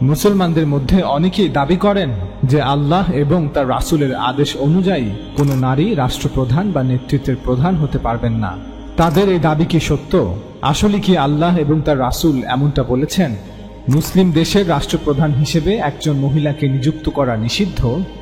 মুসলমানদের মধ্যে অনেকেই দাবি করেন যে আল্লাহ এবং তার রাসূলের আদেশ অনুযায়ী কোনো নারী রাষ্ট্রপ্রধান বা নেতৃত্বের প্রধান হতে পারবেন না। তাদের এই দাবি কি সত্য? আসলে কি আল্লাহ এবং তার রাসূল এমনটা বলেছেন? মুসলিম দেশের রাষ্ট্রপ্রধান হিসেবে একজন মহিলাকে নিযুক্ত করা নিষিদ্ধ,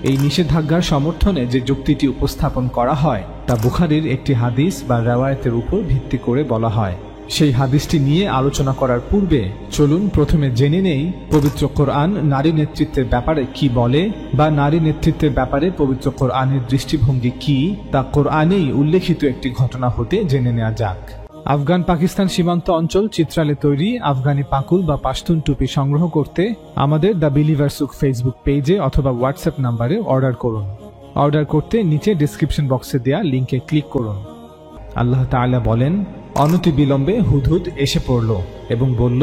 এই নিষেধাজ্ঞার সমর্থনে যে যুক্তিটি উপস্থাপন করা হয় তা বুখারীর একটি হাদিস বা রিওয়ায়াতের উপর ভিত্তি করে বলা হয়। সেই হাদিসটি নিয়ে আলোচনা করার পূর্বে চলুন প্রথমে জেনে নেই পবিত্র কোরআন নারী নেতৃত্বের ব্যাপারে কি বলে, বা নারী নেতৃত্বের ব্যাপারে পবিত্র কোরআনের দৃষ্টিভঙ্গি কি তা কোরআনেই উল্লেখিত একটি ঘটনা হতে জেনে নেওয়া যাক। আফগান পাকিস্তান সীমান্ত অঞ্চল চিত্রালে তৈরি আফগানি পাকুল বা পাশতুন টুপি সংগ্রহ করতে আমাদের দ্য বিলিভারসুক ফেসবুক পেজে অথবা হোয়াটসঅ্যাপ নাম্বারে অর্ডার করুন। অর্ডার করতে নিচে ডেসক্রিপশন বক্সে দেয়া লিঙ্কে ক্লিক করুন। আল্লাহ তাআলা বলেন, অনতিবিলম্বে হুদহুদ এসে পড়ল এবং বলল,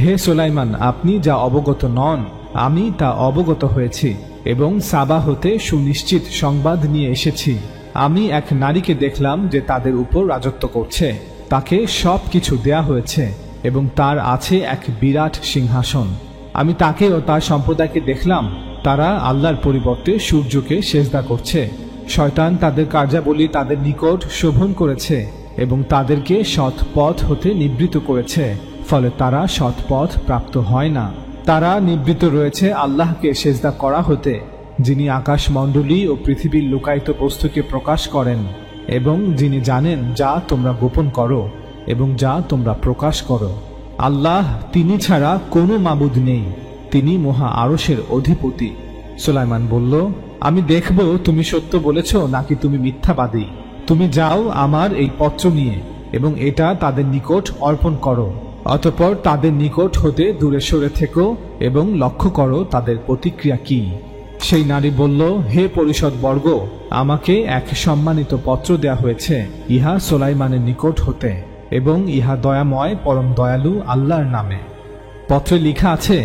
হে সুলাইমান, আপনি যা অবগত নন আমি তা অবগত হয়েছি এবং সাবা হতে সুনিশ্চিত সংবাদ নিয়ে এসেছি। আমি এক নারীকে দেখলাম যে তাদের উপর রাজত্ব করছে, তাকে সব কিছু দেয়া হয়েছে এবং তার আছে এক বিরাট সিংহাসন। আমি তাকে ও তার সম্প্রদায়কে দেখলাম, তারা আল্লাহর পরিবর্তে সূর্যকে সেজদা করছে। শয়তান তাদের কার্যাবলী তাদের নিকট শোভন করেছে এবং তাদেরকে সৎ পথ হতে নিবৃত করেছে, ফলে তারা সৎ পথ প্রাপ্ত হয় না। তারা নিবৃত রয়েছে আল্লাহকে সেজদা করা হতে, যিনি আকাশমণ্ডলী ও পৃথিবীর লুকায়িত বস্তুকে প্রকাশ করেন এবং যিনি জানেন যা তোমরা গোপন করো এবং যা তোমরা প্রকাশ করো। আল্লাহ, তিনি ছাড়া কোনো মাবুদ নেই, তিনি মহা আরশের অধিপতি। সুলাইমান বলল, আমি দেখব তুমি সত্য বলেছ নাকি তুমি মিথ্যাবাদী। তুমি যাও আমার এই পত্র নিয়ে এবং এটা তাদের নিকট অর্পণ করো। অতঃপর তাদের নিকট হতে দূরে সরে থেকো এবং লক্ষ্য করো তাদের প্রতিক্রিয়া কি। সেই নারী বলল, হে পরিষদ বর্গ, আমাকে এক সম্মানিত পত্র দেয়া হয়েছে ইহা সুলাইমানের নিকট হতে এবং ইহা দয়াময় পরম দয়ালু আল্লাহর নামে। পত্রে লেখা আছে,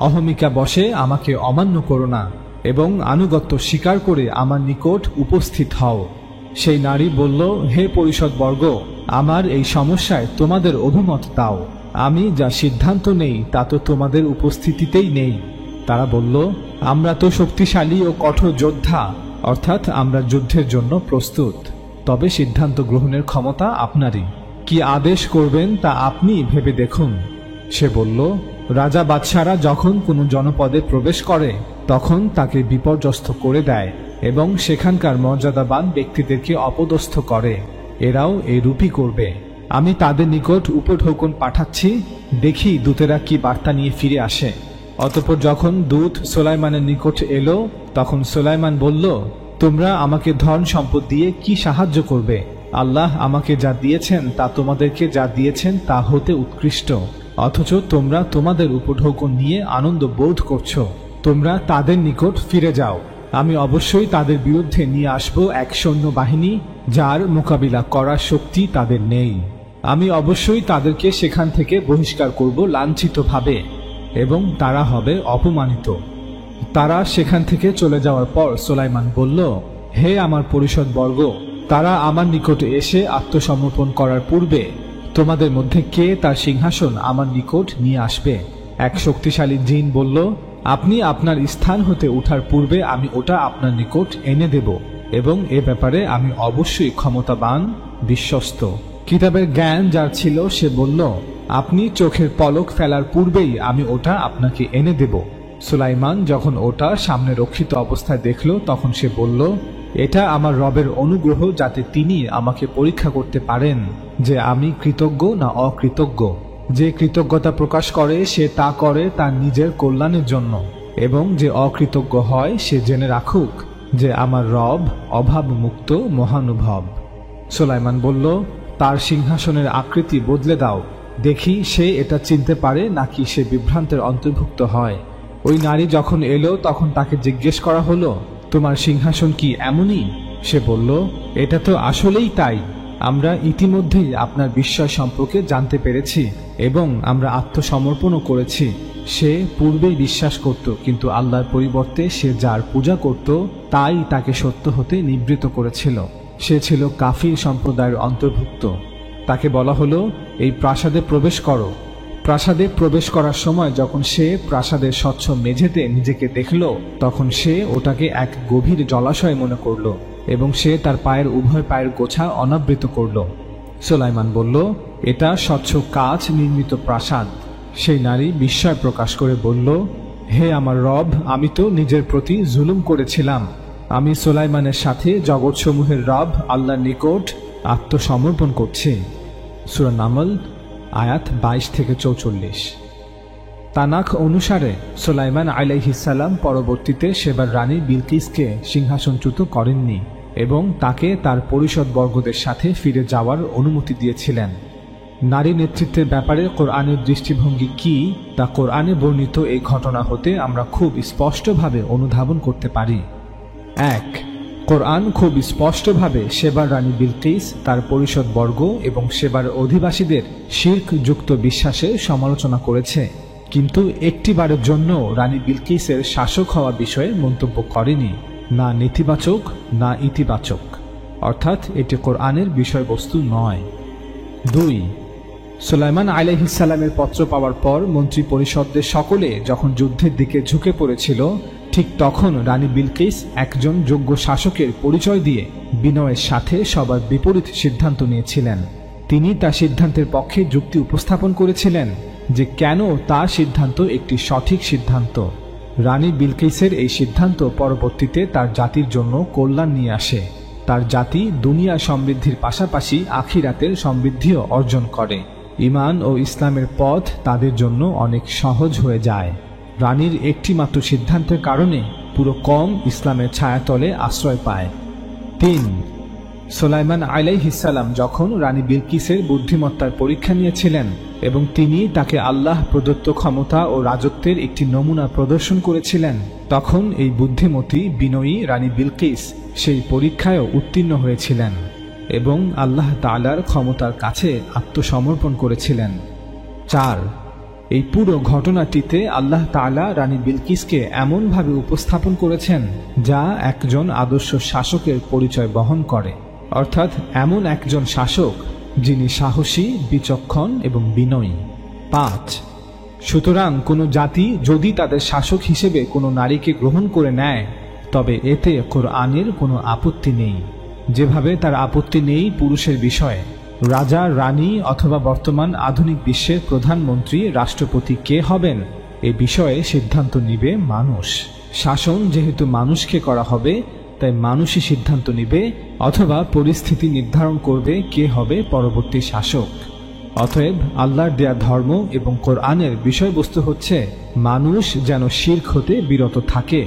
অহমিকা বশে আমাকে অমান্য করো না এবং আনুগত্য স্বীকার করে আমার নিকট উপস্থিত হও। সেই নারী বলল, হে পরিষদ বর্গ, আমার এই সমস্যায় তোমাদের অভিমত দাও। আমি যা সিদ্ধান্ত নেই তা তো তোমাদের উপস্থিতিতেই নেই। তারা বলল, আমরা তো শক্তিশালী ও কঠোর যোদ্ধা, অর্থাৎ আমরা যুদ্ধের জন্য প্রস্তুত, তবে সিদ্ধান্ত গ্রহণের ক্ষমতা আপনারই। কি আদেশ করবেন তা আপনি ভেবে দেখুন। সে বলল, রাজা বাদশারা যখন কোনো জনপদে প্রবেশ করে তখন তাকে বিপর্যস্ত করে দেয় এবং সেখানকার মর্যাদাবান ব্যক্তিদেরকে অপদস্থ করে। এরাও এরূপই করবে। আমি তাদের নিকট উপঢৌকন পাঠাচ্ছি, দেখি দূতেরা কি বার্তা নিয়ে ফিরে আসে। অতঃপর যখন দূত সুলাইমানের নিকট এলো তখন সুলাইমান বলল, তোমরা আমাকে ধন সম্পদ দিয়ে কি সাহায্য করবে? আল্লাহ আমাকে যা দিয়েছেন তা তোমাদেরকে যা দিয়েছেন তা হতে উৎকৃষ্ট, অথচ তোমরা তোমাদের উপঢৌকন নিয়ে আনন্দ বোধ করছো। তোমরা তাদের নিকট ফিরে যাও। আমি অবশ্যই তাদের বিরুদ্ধে নিয়ে আসব এক সৈন্যবাহিনী যার মোকাবিলা করার শক্তি তাদের নেই। আমি অবশ্যই তাদেরকে সেখান থেকে বহিষ্কার করব লাঞ্ছিতভাবে এবং তারা হবে অপমানিত। তারা সেখান থেকে চলে যাওয়ার পর সুলাইমান বলল, হে আমার পরিষদ বর্গ, তারা আমার নিকটে এসে আত্মসমর্পণ করার পূর্বে তোমাদের মধ্যে কে তার সিংহাসন আমার নিকট নিয়ে আসবে? এক শক্তিশালী জিন বলল, আপনি আপনার স্থান হতে উঠার পূর্বে আমি ওটা আপনার নিকট এনে দেব এবং এ ব্যাপারে আমি অবশ্যই ক্ষমতাবান, বিশ্বস্ত। কিতাবের জ্ঞান যার ছিল সে বলল, আপনি চোখের পলক ফেলার পূর্বেই আমি ওটা আপনাকে এনে দেব। সুলাইমান যখন ওটা সামনে রক্ষিত অবস্থায় দেখল তখন সে বলল, এটা আমার রবের অনুগ্রহ যাতে তিনি আমাকে পরীক্ষা করতে পারেন যে আমি কৃতজ্ঞ না অকৃতজ্ঞ। যে কৃতজ্ঞতা প্রকাশ করে সে তা করে তার নিজের কল্যাণের জন্য, এবং যে অকৃতজ্ঞ হয় সে জেনে রাখুক যে আমার রব অভাব মুক্ত মহানুভব। সুলাইমান বলল, তার সিংহাসনের আকৃতি বদলে দাও, দেখি সে এটা চিনতে পারে নাকি সে বিভ্রান্তের অন্তর্ভুক্ত হয়। ওই নারী যখন এলো তখন তাকে জিজ্ঞেস করা হলো, তোমার সিংহাসন কি এমনই? সে বলল, এটা তো আসলেই তাই। আমরা ইতিমধ্যেই আপনার বিস্ময় সম্পর্কে জানতে পেরেছি এবং আমরা আত্মসমর্পণও করেছি। সে পূর্বেই বিশ্বাস করত, কিন্তু আল্লাহর পরিবর্তে সে যার পূজা করত তাই তাকে সত্য হতে নিবৃত করেছিল। সে ছিল কাফির সম্প্রদায়ের অন্তর্ভুক্ত। তাকে বলা হলো, এই প্রাসাদে প্রবেশ করো। প্রাসাদে প্রবেশ করার সময় যখন সে প্রাসাদের স্বচ্ছ মেঝেতে নিজেকে দেখল, তখন সে ওটাকে এক গভীর জলাশয় মনে করল এবং সে তার পায়ের উভয় পায়ের গোছা অনাবৃত করল। সুলাইমান বলল, এটা স্বচ্ছ কাচ নির্মিত প্রাসাদ। সেই নারী বিস্ময় প্রকাশ করে বলল, হে আমার রব, আমি তো নিজের প্রতি জুলুম করেছিলাম। আমি সুলাইমানের সাথে জগৎসমূহের রব আল্লাহর নিকট আত্মসমর্পণ করছি। সূরা নামল আয়াত 22-44। তানাখ অনুসারে সুলাইমান আলাইহিস সালাম পরবর্তীতে সেবার রানী বিলকিসকে সিংহাসনচ্যুত করেননি এবং তাকে তার পরিষদবর্গদের সাথে ফিরে যাওয়ার অনুমতি দিয়েছিলেন। নারী নেতৃত্বের ব্যাপারে কোরআনের দৃষ্টিভঙ্গি কি তা কোরআনে বর্ণিত এই ঘটনা হতে আমরা খুব স্পষ্টভাবে অনুধাবন করতে পারি। 1. কোরআন খুব স্পষ্টভাবে সেবার রানী বিলকিস, তার পরিষদবর্গ এবং সেবার অধিবাসীদের শিরক যুক্ত বিশ্বাসের সমালোচনা করেছে, কিন্তু একটিবারের জন্য রানী বিলকিসের শাসক হওয়া বিষয়ে মন্তব্য করেনি, না নেতিবাচক না ইতিবাচক, অর্থাৎ এটি কোরআনের বিষয়বস্তু নয়। 2. সুলাইমান আলাইহিস সালামের পত্র পাওয়ার পর মন্ত্রী পরিষদদের সকলে যখন যুদ্ধের দিকে ঝুঁকে পড়েছিল, ঠিক তখন রানী বিলকিস একজন যোগ্য শাসকের পরিচয় দিয়ে বিনয়ের সাথে সবার বিপরীত সিদ্ধান্ত নিয়েছিলেন। তিনি তার সিদ্ধান্তের পক্ষে যুক্তি উপস্থাপন করেছিলেন যে কেন তার সিদ্ধান্ত একটি সঠিক সিদ্ধান্ত। রানী বিলকিসের এই সিদ্ধান্ত পরবর্তীতে তার জাতির জন্য কল্যাণ নিয়ে আসে। তার জাতি দুনিয়া সমৃদ্ধির পাশাপাশি আখিরাতের সমৃদ্ধিও অর্জন করে। ঈমান ও ইসলামের পথ তাদের জন্য অনেক সহজ হয়ে যায়। রানীর একটিমাত্র সিদ্ধান্তের কারণে পুরো কওম ইসলামের ছায়াতলে আশ্রয় পায়। 3. সুলাইমান আলাইহিস সালাম যখন রানী বিলকিসের বুদ্ধিমত্তার পরীক্ষা নিয়েছিলেন এবং তিনি তাকে আল্লাহ প্রদত্ত ক্ষমতা ও রাজত্বের একটি নমুনা প্রদর্শন করেছিলেন, তখন এই বুদ্ধিমতী বিনয়ী রানী বিলকিস সেই পরীক্ষায়ও উত্তীর্ণ হয়েছিলেন এবং আল্লাহ তাআলার ক্ষমতার কাছে আত্মসমর্পণ করেছিলেন। 4. এই পুরো ঘটনাটিতে আল্লাহ তাআলা রানী বিলকিসকে এমনভাবে উপস্থাপন করেছেন যা একজন আদর্শ শাসকের পরিচয় বহন করে, অর্থাৎ এমন একজন শাসক যিনি সাহসী, বিচক্ষণ এবং বিনয়ী। 5. সুতরাং কোনো জাতি যদি তাদের শাসক হিসেবে কোনো নারীকে গ্রহণ করে নেয়, তবে এতে কোরআনের কোনো আপত্তি নেই, যেভাবে তার আপত্তি নেই পুরুষের বিষয়ে। রাজা, রানী অথবা বর্তমান আধুনিক বিশ্বের প্রধানমন্ত্রী, রাষ্ট্রপতি কে হবেন এ বিষয়ে সিদ্ধান্ত নিবে মানুষ। শাসন যেহেতু মানুষকে করা হবে, তাই মানুষই সিদ্ধান্ত নিবে অথবা পরিস্থিতি নির্ধারণ করবে কে হবে পরবর্তী শাসক। অতএব আল্লাহর দেয়া ধর্ম এবং কোরআনের বিষয়বস্তু হচ্ছে মানুষ যেন শিরক হতে বিরত থাকে,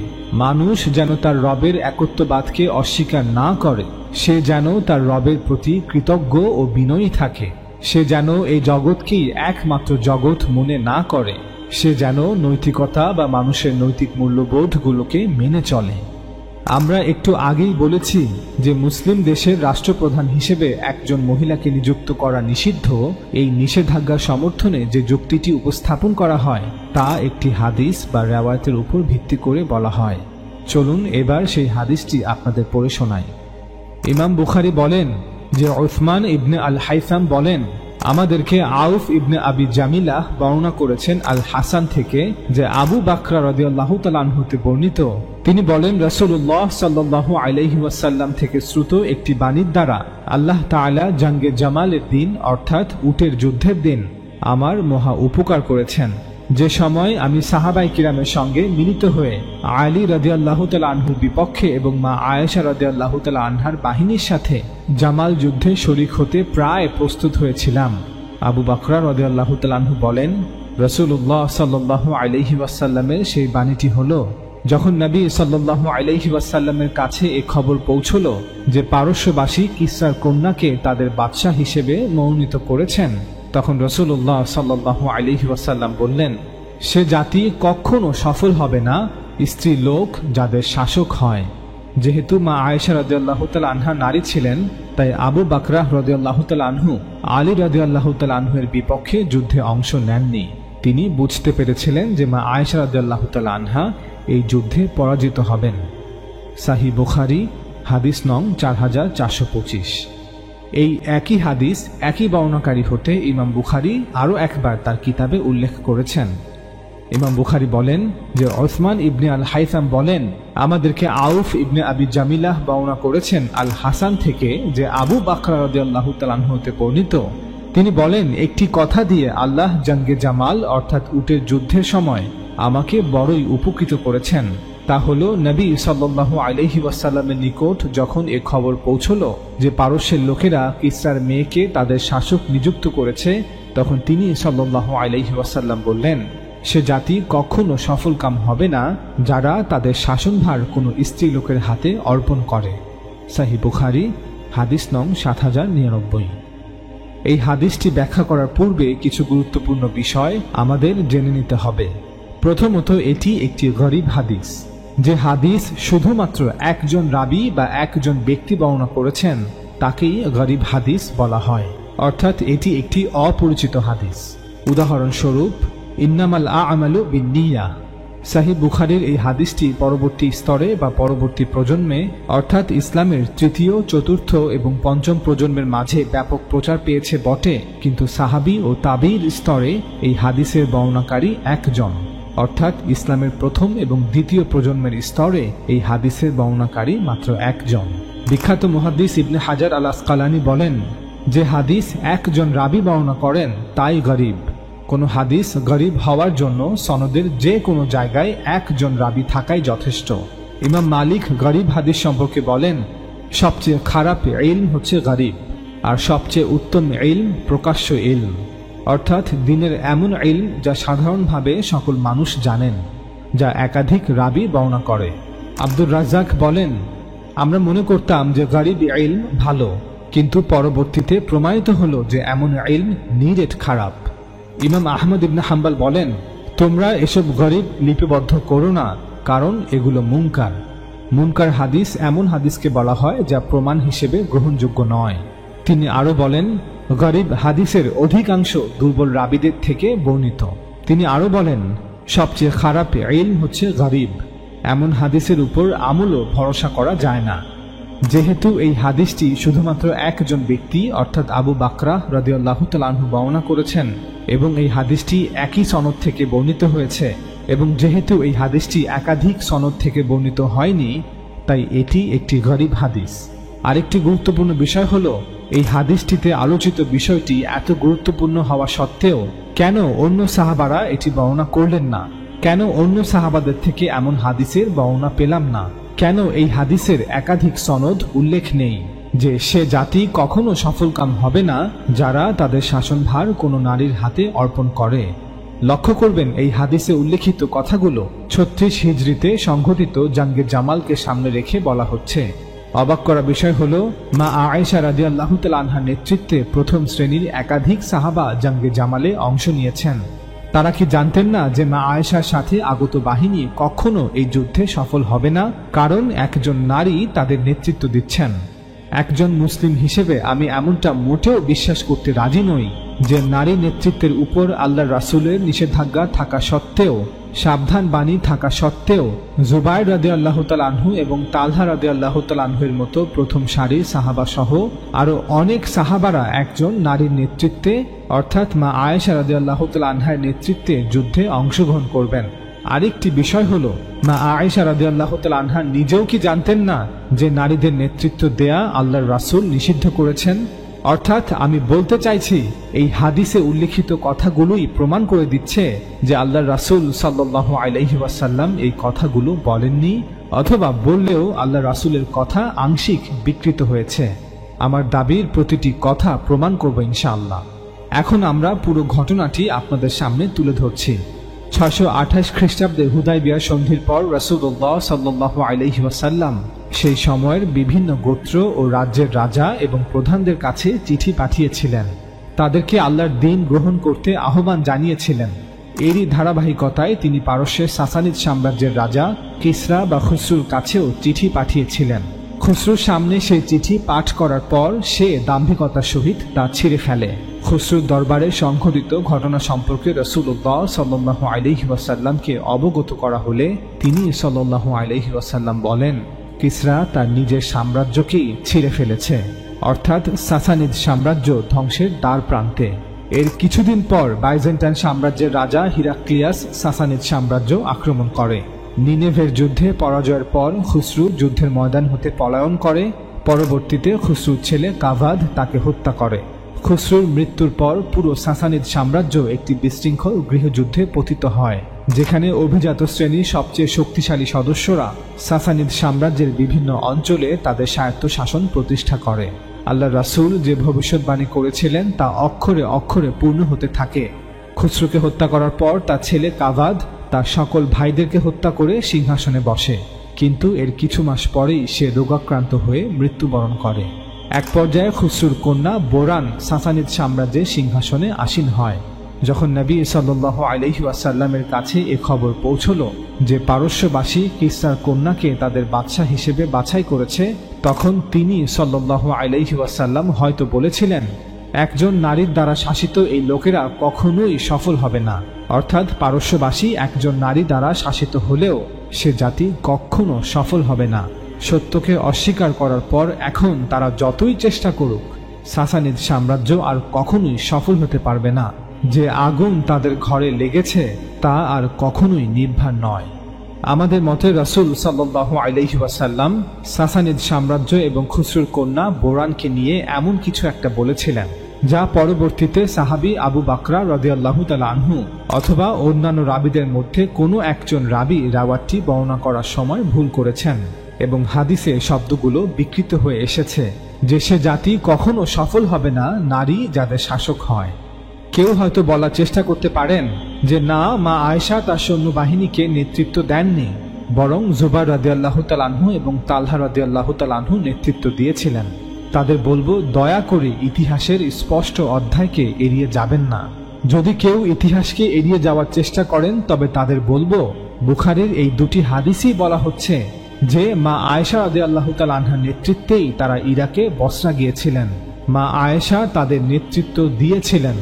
মানুষ যেন তার রবের একত্ববাদকে অস্বীকার না করে, সে যেন তার রবের প্রতি কৃতজ্ঞ ও বিনয়ী থাকে, সে যেন এই জগৎকেই একমাত্র জগৎ মনে না করে, সে যেন নৈতিকতা বা মানুষের নৈতিক মূল্যবোধগুলোকে মেনে চলে। আমরা একটু আগেই বলেছি যে মুসলিম দেশের রাষ্ট্রপ্রধান হিসেবে একজন মহিলাকে নিযুক্ত করা নিষিদ্ধ। এই নিষেধাজ্ঞার সমর্থনে যে যুক্তিটি উপস্থাপন করা হয় তা একটি হাদিস বা রেওয়ায়াতের উপর ভিত্তি করে বলা হয়। চলুন এবার সেই হাদিসটি আপনাদের পড়ে শোনাই। ইমাম বুখারী বলেন যে উসমান ইবনে আল হাইসাম বলেন, আমাদেরকে আউফ ইবনে আবি জামিলাহ বর্ণনা করেছেন আল হাসান থেকে যে আবু বাকরা রাদিয়াল্লাহু তাআলা আনহু হতে বর্ণিত, তিনি বলেন রাসূলুল্লাহ সাল্লাল্লাহু আলাইহি ওয়াসাল্লাম থেকে শ্রুত একটি বাণীর দ্বারা আল্লাহ তাআলা জাঙ্গে জামালের দিন অর্থাৎ উটের যুদ্ধের দিন আমার মহা উপকার করেছেন, যে সময় আমি সাহাবায়ে কিরামের সঙ্গে মিলিত হয়ে আলী রাদিয়াল্লাহু তাআলা আনহুর বিপক্ষে এবং মা আয়েশা রাদিয়াল্লাহু তাআলা আনহার বাহিনীর সাথে জামাল যুদ্ধে শরীক হতে প্রায় প্রস্তুত হয়েছিলাম। আবু বকর রাদিয়াল্লাহু তাআলা আনহু বলেন, রাসূলুল্লাহ সাল্লাল্লাহু আলাইহি ওয়াসাল্লামের সেই বাণীটি হলো, যখন নবী সাল্লাল্লাহু আলাইহি ওয়াসাল্লামের কাছে এই খবর পৌঁছলো যে পারস্যবাসী কিসরার কন্যাকে তাদের বাদশা হিসেবে মনোনীত করেছেন, তখন রাসূলুল্লাহ সাল্লাল্লাহু আলাইহি ওয়াসাল্লাম বললেন, সে জাতি কখনো সফল হবে না স্ত্রী লোক যাদের শাসক হয়। যেহেতু মা আয়েশা রাদিয়াল্লাহু তাআলা আনহা নারী ছিলেন, তাই আবু বকর রাদিয়াল্লাহু তাআলা আনহু আলী রাদিয়াল্লাহু তাআলা আনহুর বিপক্ষে যুদ্ধে অংশ নেননি। তিনি বুঝতে পেরেছিলেন যে মা আয়েশা রাদিয়াল্লাহু তাআলা আনহা এই যুদ্ধে পরাজিত হবেন। সাহিহ বুখারী হাদিস নং 4425। এই একই হাদিস একই বর্ণনাকারী হতে ইমাম বুখারী আরও একবার তার কিতাবে উল্লেখ করেছেন। ইমাম বুখারী বলেন যে ওসমান ইবনে আল হাইসাম বলেন, আমাদেরকে আউফ ইবনে আবি জামিলাহ বর্ণনা করেছেন আল হাসান থেকে যে আবু বকর রাদিয়াল্লাহু তাআলা আনহু হতে বর্ণিত, তিনি বলেন, একটি কথা দিয়ে আল্লাহ জঙ্গে জামাল অর্থাৎ উটের যুদ্ধের সময় আমাকে বড়ই উপকৃত করেছেন। তা হল নবী সাল্লাল্লাহু আলাইহি ওয়াসাল্লামের নিকট যখন এ খবর পৌঁছল যে পারস্যের লোকেরা কিসরার মেয়েকে তাদের শাসক নিযুক্ত করেছে, তখন তিনি সাল্লাল্লাহু আলাইহি ওয়াসাল্লাম বললেন, সে জাতি কখনো সফলকাম হবে না যারা তাদের শাসনভার কোনো স্ত্রী লোকের হাতে অর্পণ করে। সহিহ বুখারী হাদিস নং ৭০৯৯। এই হাদিসটি ব্যাখ্যা করার পূর্বে কিছু গুরুত্বপূর্ণ বিষয় আমাদের জেনে নিতে হবে। প্রথমত, এটি একটি গরীব হাদিস। যে হাদিস শুধুমাত্র একজন রাবী বা একজন ব্যক্তি বর্ণনা করেছেন তাকেই গরীব হাদিস বলা হয়, অর্থাৎ এটি একটি অপরিচিত হাদিস। উদাহরণস্বরূপ, ইন্নামাল আমালু বিন্নিয়াহ। সহিহ বুখারীর এই হাদিসটি পরবর্তী স্তরে বা পরবর্তী প্রজন্মে অর্থাৎ ইসলামের তৃতীয়, চতুর্থ এবং পঞ্চম প্রজন্মের মাঝে ব্যাপক প্রচার পেয়েছে বটে, কিন্তু সাহাবী ও তাবিঈর স্তরে এই হাদিসের বর্ণনাকারী একজন, অর্থাৎ ইসলামের প্রথম এবং দ্বিতীয় প্রজন্মের স্তরে এই হাদিসের বর্ণনাকারী মাত্র একজন। বিখ্যাত মুহাদ্দিস ইবনে হাজার আল আসকালানী বলেন, যে হাদিস একজন রাবী বর্ণনা করেন তাই গরীব। কোনো হাদিস গরীব হওয়ার জন্য সনদের যে কোনো জায়গায় একজন রাবী থাকাই যথেষ্ট। ইমাম মালিক গরীব হাদিস সম্পর্কে বলেন, সবচেয়ে খারাপ ইলম হচ্ছে গরীব, আর সবচেয়ে উত্তম ইলম প্রকাশ্য ইলম, অর্থাৎ দিনের এমন ইলম যা সাধারণভাবে সকল মানুষ জানেন, যা একাধিক রাবী বর্ণনা করে। আব্দুর রাজ্জাক বলেন, আমরা মনে করতাম যে গরীব ইলম ভালো, কিন্তু পরবর্তীতে প্রমাণিত হলো যে এমন ইলম নিরেট খারাপ। ইমাম আহমদ ইবনে হাম্বল বলেন, তোমরা এসব গরীব লিপিবদ্ধ করো না, কারণ এগুলো মুনকার। মুনকার হাদিস এমন হাদিসকে বলা হয় যা প্রমাণ হিসেবে গ্রহণযোগ্য নয়। তিনি আরো বলেন, গরীব হাদিসের অধিকাংশ দুর্বল রাবীদের থেকে বর্ণিত। তিনি আরো বলেন, সবচেয়ে খারাপ ইলম হচ্ছে গরীব, এমন হাদিসের উপর আমলও ভরসা করা যায় না। যেহেতু এই হাদিসটি শুধুমাত্র একজন ব্যক্তি অর্থাৎ আবু বকর রাদিয়াল্লাহু তাআলা আনহু বর্ণনা করেছেন এবং এই হাদিসটি একই সনদ থেকে বর্ণিত হয়েছে, এবং যেহেতু এই হাদিসটি একাধিক সনদ থেকে বর্ণিত হয়নি, তাই এটি একটি গরীব হাদিস। আরেকটি গুরুত্বপূর্ণ বিষয় হলো, এই হাদিসটিতে আলোচিত বিষয়টি এত গুরুত্বপূর্ণ হওয়া সত্ত্বেও কেন অন্য সাহাবারা এটি বর্ণনা করলেন না? কেন অন্য সাহাবাদের থেকে এমন হাদিসের বর্ণনা পেলাম না? কেন এই হাদিসের একাধিক সনদ উল্লেখ নেই যে সে জাতি কখনো সফলকাম হবে না যারা তাদের শাসনভার কোনো নারীর হাতে অর্পণ করে? লক্ষ্য করবেন, এই হাদিসে উল্লেখিত কথাগুলো ৩৬ হিজরিতে সংঘটিত জঙ্গে জামালকে সামনে রেখে বলা হচ্ছে। অবাক করা বিষয় হলো, মা আয়েশা রাদিয়াল্লাহু তাআলা আনহার নেতৃত্বে প্রথম শ্রেণীর একাধিক সাহাবা জঙ্গে জামালে অংশ নিয়েছেন। তারা কি জানতেন না যে মা আয়েশার সাথে আগত বাহিনী কখনো এই যুদ্ধে সফল হবে না, কারণ একজন নারী তাদের নেতৃত্ব দিচ্ছেন? একজন মুসলিম হিসেবে আমি এমনটা মোটেও বিশ্বাস করতে রাজি নই যে নারী নেতৃত্বের উপর আল্লাহর রাসূলের নিষেধাজ্ঞা থাকা সত্ত্বেও, সাবধান বাণী থাকা সত্ত্বেও জুবাইর রাদিয়াল্লাহু তাআলা আনহু এবং তালহা রাদিয়াল্লাহু তাআলা আনহুর মতো প্রথম সারির সাহাবা সহ আরো অনেক সাহাবারা একজন নারীর নেতৃত্বে অর্থাৎ মা আয়েশা রাদিয়াল্লাহু তাআলা আনহার নেতৃত্বে যুদ্ধে অংশগ্রহণ করবেন। আরেকটি বিষয় হলো, মা আয়েশা রাদিয়াল্লাহু তাআলা আনহা নিজেও কি জানতেন না যে নারীদের নেতৃত্ব দেয়া আল্লাহর রাসূল নিষিদ্ধ করেছেন? অর্থাৎ আমি বলতে চাইছি, এই হাদিসে উল্লেখিত কথাগুলোই প্রমাণ করে দিচ্ছে যে আল্লাহর রাসূল সাল্লাল্লাহু আলাইহি ওয়াসাল্লাম এই কথাগুলো বলেননি, অথবা বললেও আল্লাহ রাসূলের কথা আংশিক বিকৃত হয়েছে। আমার দাবির প্রতিটি কথা প্রমাণ করব ইনশাআল্লাহ। এখন আমরা পুরো ঘটনাটি আপনাদের সামনে তুলে ধরছি। ৬২৮ খ্রিস্টাব্দে হুদায়বিয়া সন্ধির পর রাসূলুল্লাহ সাল্লাল্লাহু আলাইহি ওয়াসাল্লাম সেই সময়ের বিভিন্ন গোত্র ও রাজ্যের রাজা এবং প্রধানদের কাছে চিঠি পাঠিয়েছিলেন। তাদেরকে আল্লাহর দ্বীন গ্রহণ করতে আহ্বান জানিয়েছিলেন। এরই ধারাবাহিকতায় তিনি পারস্যের সাসানিদ সাম্রাজ্যের রাজা কিসরা বা খুসরুর কাছেও চিঠি পাঠিয়েছিলেন। খুসরুর সামনে সেই চিঠি পাঠ করার পর সে দাম্ভিকতার সহিত তা ছিঁড়ে ফেলে। খুসরুর দরবারে সংঘটিত ঘটনা সম্পর্কে রাসূলুল্লাহ সাল্লাল্লাহু আলাইহি ওয়াসাল্লামকে অবগত করা হলে তিনি সাল্লাল্লাহু আলাইহি ওয়াসাল্লাম বলেন, কিসরা তার নিজের সাম্রাজ্যকেই ছিঁড়ে ফেলেছে। অর্থাৎ সাসানিদ সাম্রাজ্য ধ্বংসের দ্বার প্রান্তে। এর কিছুদিন পর বাইজেন্টাইন সাম্রাজ্যের রাজা হিরাক্লিয়াস সাসানিদ সাম্রাজ্য আক্রমণ করে। নিনেভের যুদ্ধে পরাজয়ের পর খুসরু যুদ্ধের ময়দান হতে পলায়ন করে। পরবর্তীতে খুসরুর ছেলে কাভাদ তাকে হত্যা করে। খুসরুর মৃত্যুর পর পুরো সাসানিদ সাম্রাজ্য একটি বিশৃঙ্খল গৃহযুদ্ধে পতিত হয়, যেখানে অভিজাত শ্রেণীর সবচেয়ে শক্তিশালী সদস্যরা সাসানিদ সাম্রাজ্যের বিভিন্ন অঞ্চলে তাদের স্বায়ত্তশাসন প্রতিষ্ঠা করে। আল্লাহ রাসূল যে ভবিষ্যৎবাণী করেছিলেন তা অক্ষরে অক্ষরে পূর্ণ হতে থাকে। খুসরুকে হত্যা করার পর তার ছেলে কাভাদ তার সকল ভাইদেরকে হত্যা করে সিংহাসনে বসে, কিন্তু এর কিছু মাস পরেই সে রোগাক্রান্ত হয়ে মৃত্যুবরণ করে। এক পর্যায়ে খুসরুর কন্যা বোরান সাসানিদ সাম্রাজ্যের সিংহাসনে আসীন হয়। যখন নবী সাল্লাল্লাহু আলাইহি ওয়াসাল্লামের কাছে এ খবর পৌঁছল যে পারস্যবাসী কিসরার কন্যাকে তাদের বাদশা হিসেবে বাছাই করেছে, তখন তিনি সাল্লাল্লাহু আলাইহি ওয়াসাল্লাম হয়তো বলেছিলেন, একজন নারীর দ্বারা শাসিত এই লোকেরা কখনোই সফল হবে না। অর্থাৎ পারস্যবাসী একজন নারী দ্বারা শাসিত হলেও সে জাতি কখনো সফল হবে না। সত্যকে অস্বীকার করার পর এখন তারা যতই চেষ্টা করুক, সাসানিদ সাম্রাজ্য আর কখনোই সফল হতে পারবে না। যে আগুন তাদের ঘরে লেগেছে তা আর কখনোই নির্ভার নয়। আমাদের মতে রাসূল সাল্লাল্লাহু আলাইহি ওয়াসাল্লাম সাসানিদ সাম্রাজ্য এবং খুসরুর কন্যা বোরানকে নিয়ে এমন কিছু একটা বলেছিলেন যা পরবর্তীতে সাহাবী আবু বাকরা রাদিয়াল্লাহু তাআলা আনহু অথবা অন্যান্য রাবীদের মধ্যে কোনো একজন রাবী রাওয়াতটি বর্ণনা করার সময় ভুল করেছেন, এবং হাদিসে শব্দগুলো বিকৃত হয়ে এসেছে যে সে জাতি কখনো সফল হবে না নারী যাদের শাসক হয়। কেউ হয়তো বলার চেষ্টা করতে পারেন যে না, মা আয়েশা তার সৈন্যবাহিনীকে নেতৃত্ব দেননি, বরং জুবাইর রাদিয়াল্লাহু তাআলা আনহু এবং তালহা রাদিয়াল্লাহু তাআলা আনহু নেতৃত্ব দিয়েছিলেন। তাদের বলবো, দয়া করে ইতিহাসের স্পষ্ট অধ্যায়কে এড়িয়ে যাবেন না। যদি কেউ ইতিহাসকে এড়িয়ে যাওয়ার চেষ্টা করেন তবে তাদের বলবো, বুখারীর এই দুটি হাদিসই বলা হচ্ছে যে মা আয়েশা রাদিয়াল্লাহু তাআলা আনহার নেতৃত্বেই তারা ইরাকে বসরা গিয়েছিলেন। মা আয়েশা তাদের নেতৃত্ব দিয়েছিলেন।